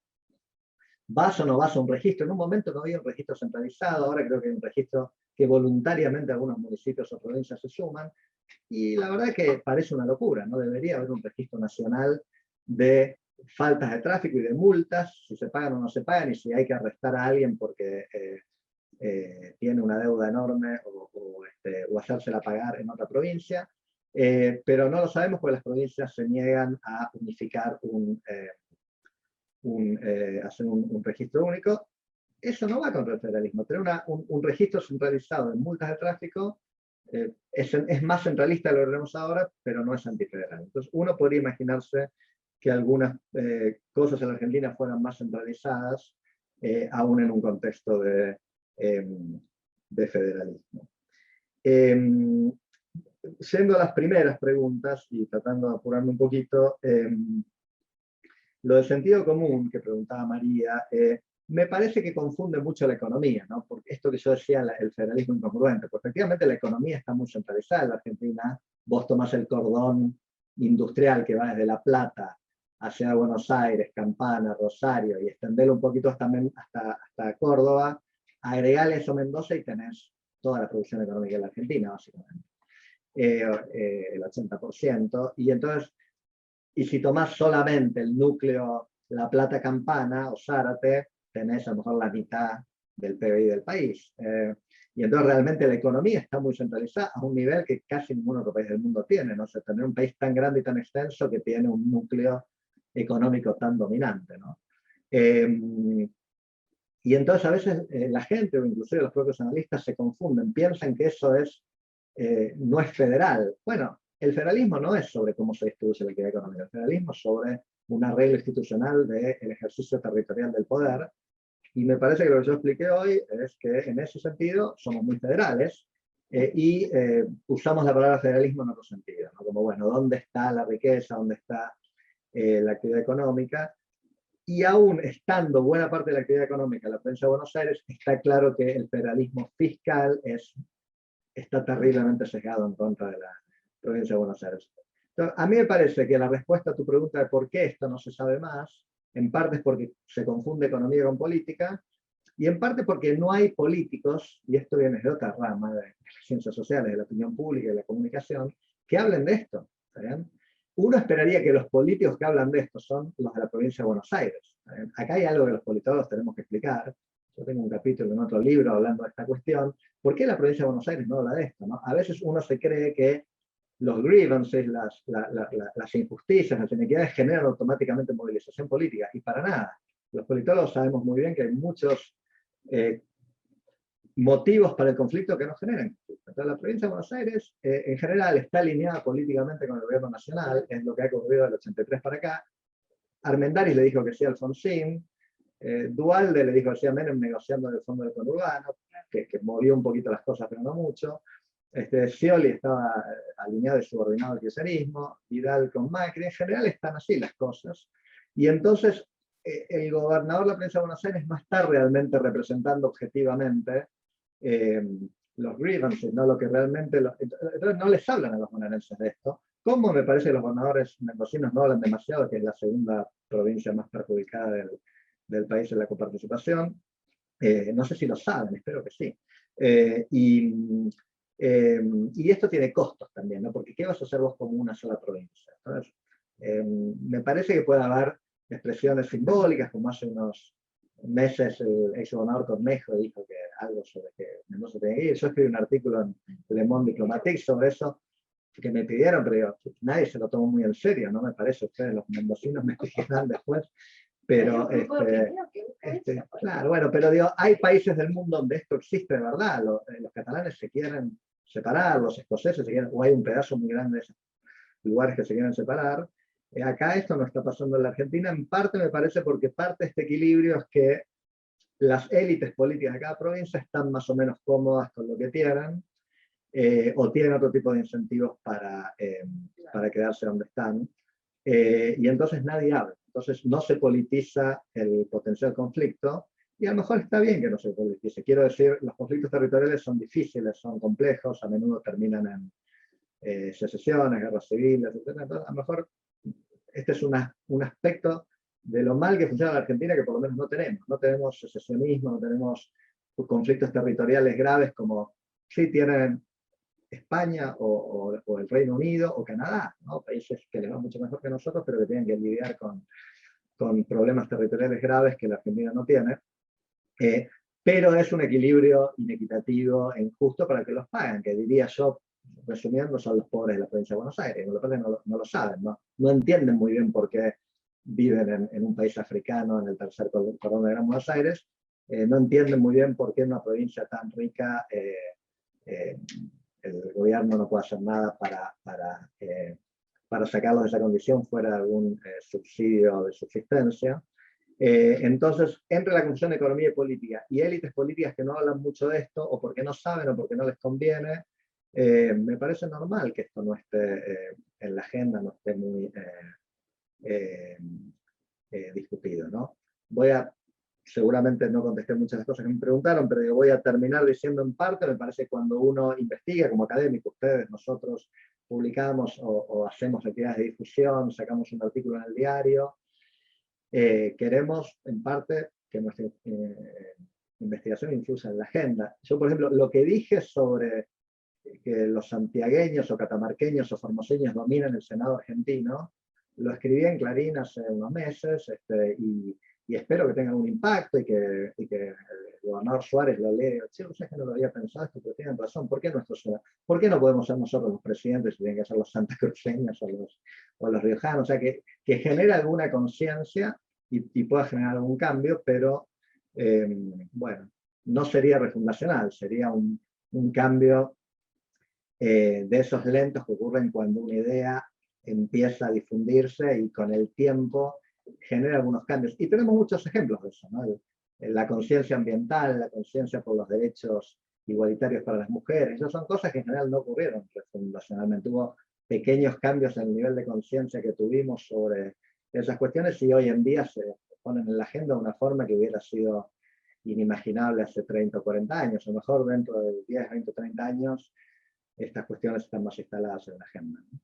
¿vas o no vas a un registro? En un momento no había un registro centralizado, ahora creo que hay un registro que voluntariamente algunos municipios o provincias se suman, y la verdad es que parece una locura, no debería haber un registro nacional de faltas de tráfico y de multas, si se pagan o no se pagan, y si hay que arrestar a alguien porque tiene una deuda enorme o hacérsela pagar en otra provincia, pero no lo sabemos porque las provincias se niegan a unificar hacer un registro único. Eso no va contra el federalismo. Tener un registro centralizado de multas de tráfico es más centralista de lo que tenemos ahora, pero no es antifederal. Entonces uno podría imaginarse que algunas cosas en la Argentina fueran más centralizadas, aún en un contexto de federalismo. Siendo las primeras preguntas, y tratando de apurarme un poquito, lo de sentido común que preguntaba María, me parece que confunde mucho la economía, ¿no? Porque esto que yo decía, el federalismo incongruente, pues efectivamente la economía está muy centralizada en la Argentina. Vos tomás el cordón industrial que va desde La Plata hacia Buenos Aires, Campana, Rosario, y extenderlo un poquito hasta Córdoba, agregale eso a Mendoza y tenés toda la producción económica de la Argentina, básicamente. El 80%, y entonces, y si tomás solamente el núcleo La Plata, Campana o Zárate, tenés a lo mejor la mitad del PBI del país. Y entonces realmente la economía está muy centralizada a un nivel que casi ningún otro país del mundo tiene, ¿no? O sea, tener un país tan grande y tan extenso que tiene un núcleo económico tan dominante, ¿no? Y entonces a veces la gente, o inclusive los propios analistas, se confunden, piensan que eso no es federal. Bueno, el federalismo no es sobre cómo se distribuye la actividad económica, el federalismo es sobre un arreglo institucional del ejercicio territorial del poder, y me parece que lo que yo expliqué hoy es que en ese sentido somos muy federales, y usamos la palabra federalismo en otro sentido, ¿no? Como, bueno, ¿dónde está la riqueza? ¿Dónde está la actividad económica? Y aún estando buena parte de la actividad económica en la provincia de Buenos Aires, está claro que el federalismo fiscal está terriblemente sesgado en contra de la provincia de Buenos Aires. Entonces, a mí me parece que la respuesta a tu pregunta de por qué esto no se sabe más, en parte es porque se confunde economía con política, y en parte porque no hay políticos, y esto viene de otra rama de las ciencias sociales, de la opinión pública y de la comunicación, que hablen de esto. ¿Saben? Uno esperaría que los políticos que hablan de esto son los de la provincia de Buenos Aires. ¿Saben? Acá hay algo que los politólogos tenemos que explicar. Yo tengo un capítulo en otro libro hablando de esta cuestión. ¿Por qué la provincia de Buenos Aires no habla de esto? ¿No? A veces uno se cree que los grievances, las injusticias, las inequidades generan automáticamente movilización política, y para nada. Los politólogos sabemos muy bien que hay muchos motivos para el conflicto que no generan conflicto. Entonces, la provincia de Buenos Aires, en general, está alineada políticamente con el gobierno nacional, es lo que ha ocurrido del 83 para acá. Armendáriz le dijo que sí a Alfonsín, Duhalde le dijo que sí a Menem negociando el fondo del conurbano, que movió un poquito las cosas, pero no mucho. Scioli estaba alineado y subordinado al kirchnerismo, Vidal con Macri. En general están así las cosas. Y entonces el gobernador de la provincia de Buenos Aires no está realmente representando objetivamente los grievances, ¿no? Lo que realmente entonces no les hablan a los bonaerenses de esto. Como me parece que los gobernadores mendocinos no hablan demasiado, que es la segunda provincia más perjudicada del país en la coparticipación. No sé si lo saben, espero que sí. Y esto tiene costos también, ¿no? Porque ¿qué vas a hacer vos como una sola provincia? Entonces, me parece que puede haber expresiones simbólicas, como hace unos meses el ex gobernador Cornejo dijo que algo sobre que Mendoza tenía que ir. Yo escribí un artículo en Le Monde Diplomatique sobre eso, que me pidieron, pero nadie se lo tomó muy en serio, ¿no? Me parece, ustedes los mendocinos me explicarán después. Pero, claro, bueno, pero digo, hay países del mundo donde esto existe de verdad. Los catalanes se quieren separar, los escoceses se quieren, o hay un pedazo muy grande de esos lugares que se quieren separar. Acá esto no está pasando en la Argentina, en parte me parece porque parte de este equilibrio es que las élites políticas de cada provincia están más o menos cómodas con lo que tienen, o tienen otro tipo de incentivos para quedarse donde están, y entonces nadie habla. Entonces no se politiza el potencial conflicto, y a lo mejor está bien que no se politice. Quiero decir, los conflictos territoriales son difíciles, son complejos, a menudo terminan en secesiones, guerras civiles, etc. Entonces, a lo mejor este es un aspecto de lo mal que funciona la Argentina, que por lo menos no tenemos. No tenemos secesionismo, no tenemos conflictos territoriales graves como sí tienen España o el Reino Unido o Canadá, ¿no? Países que les va mucho mejor que nosotros, pero que tienen que lidiar con problemas territoriales graves que la Argentina no tiene. Pero es un equilibrio inequitativo e injusto para que los pagan, que diría yo, resumiendo, son los pobres de la provincia de Buenos Aires. Lo que pasa es que no lo saben, no entienden muy bien por qué viven en un país africano, en el tercer cordón de Gran Buenos Aires, no entienden muy bien por qué en una provincia tan rica el gobierno no puede hacer nada para sacarlos de esa condición fuera de algún subsidio de subsistencia. Entonces, entre la Comisión de Economía y Política y élites políticas que no hablan mucho de esto, o porque no saben o porque no les conviene, me parece normal que esto no esté en la agenda, no esté muy discutido, ¿no? Seguramente no contesté muchas de las cosas que me preguntaron, pero yo voy a terminar diciendo en parte, me parece que cuando uno investiga como académico, ustedes, nosotros publicamos o hacemos actividades de difusión, sacamos un artículo en el diario, queremos en parte que nuestra investigación influya en la agenda. Yo, por ejemplo, lo que dije sobre que los santiagueños o catamarqueños o formoseños dominan el Senado argentino, lo escribí en Clarín hace unos meses y espero que tenga un impacto y que el gobernador Suárez lo lea. Che, ¿sabes que no lo había pensado esto? Pero tienen razón. ¿Por qué no podemos ser nosotros los presidentes y tienen que ser los santacruceños o los riojanos? O sea, que genere alguna conciencia y pueda generar algún cambio, pero bueno, no sería refundacional, sería un cambio de esos lentos que ocurren cuando una idea empieza a difundirse y con el tiempo genera algunos cambios. Y tenemos muchos ejemplos de eso, ¿no? La conciencia ambiental, la conciencia por los derechos igualitarios para las mujeres, esas son cosas que en general no ocurrieron refundacionalmente. Hubo pequeños cambios en el nivel de conciencia que tuvimos sobre esas cuestiones y hoy en día se ponen en la agenda de una forma que hubiera sido inimaginable hace 30 o 40 años. A lo mejor dentro de 10, 20 o 30 años estas cuestiones están más instaladas en la agenda, ¿no?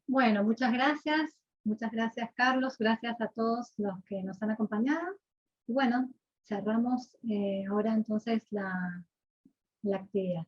Bueno, muchas gracias. Muchas gracias, Carlos. Gracias a todos los que nos han acompañado. Y bueno, cerramos ahora entonces la actividad.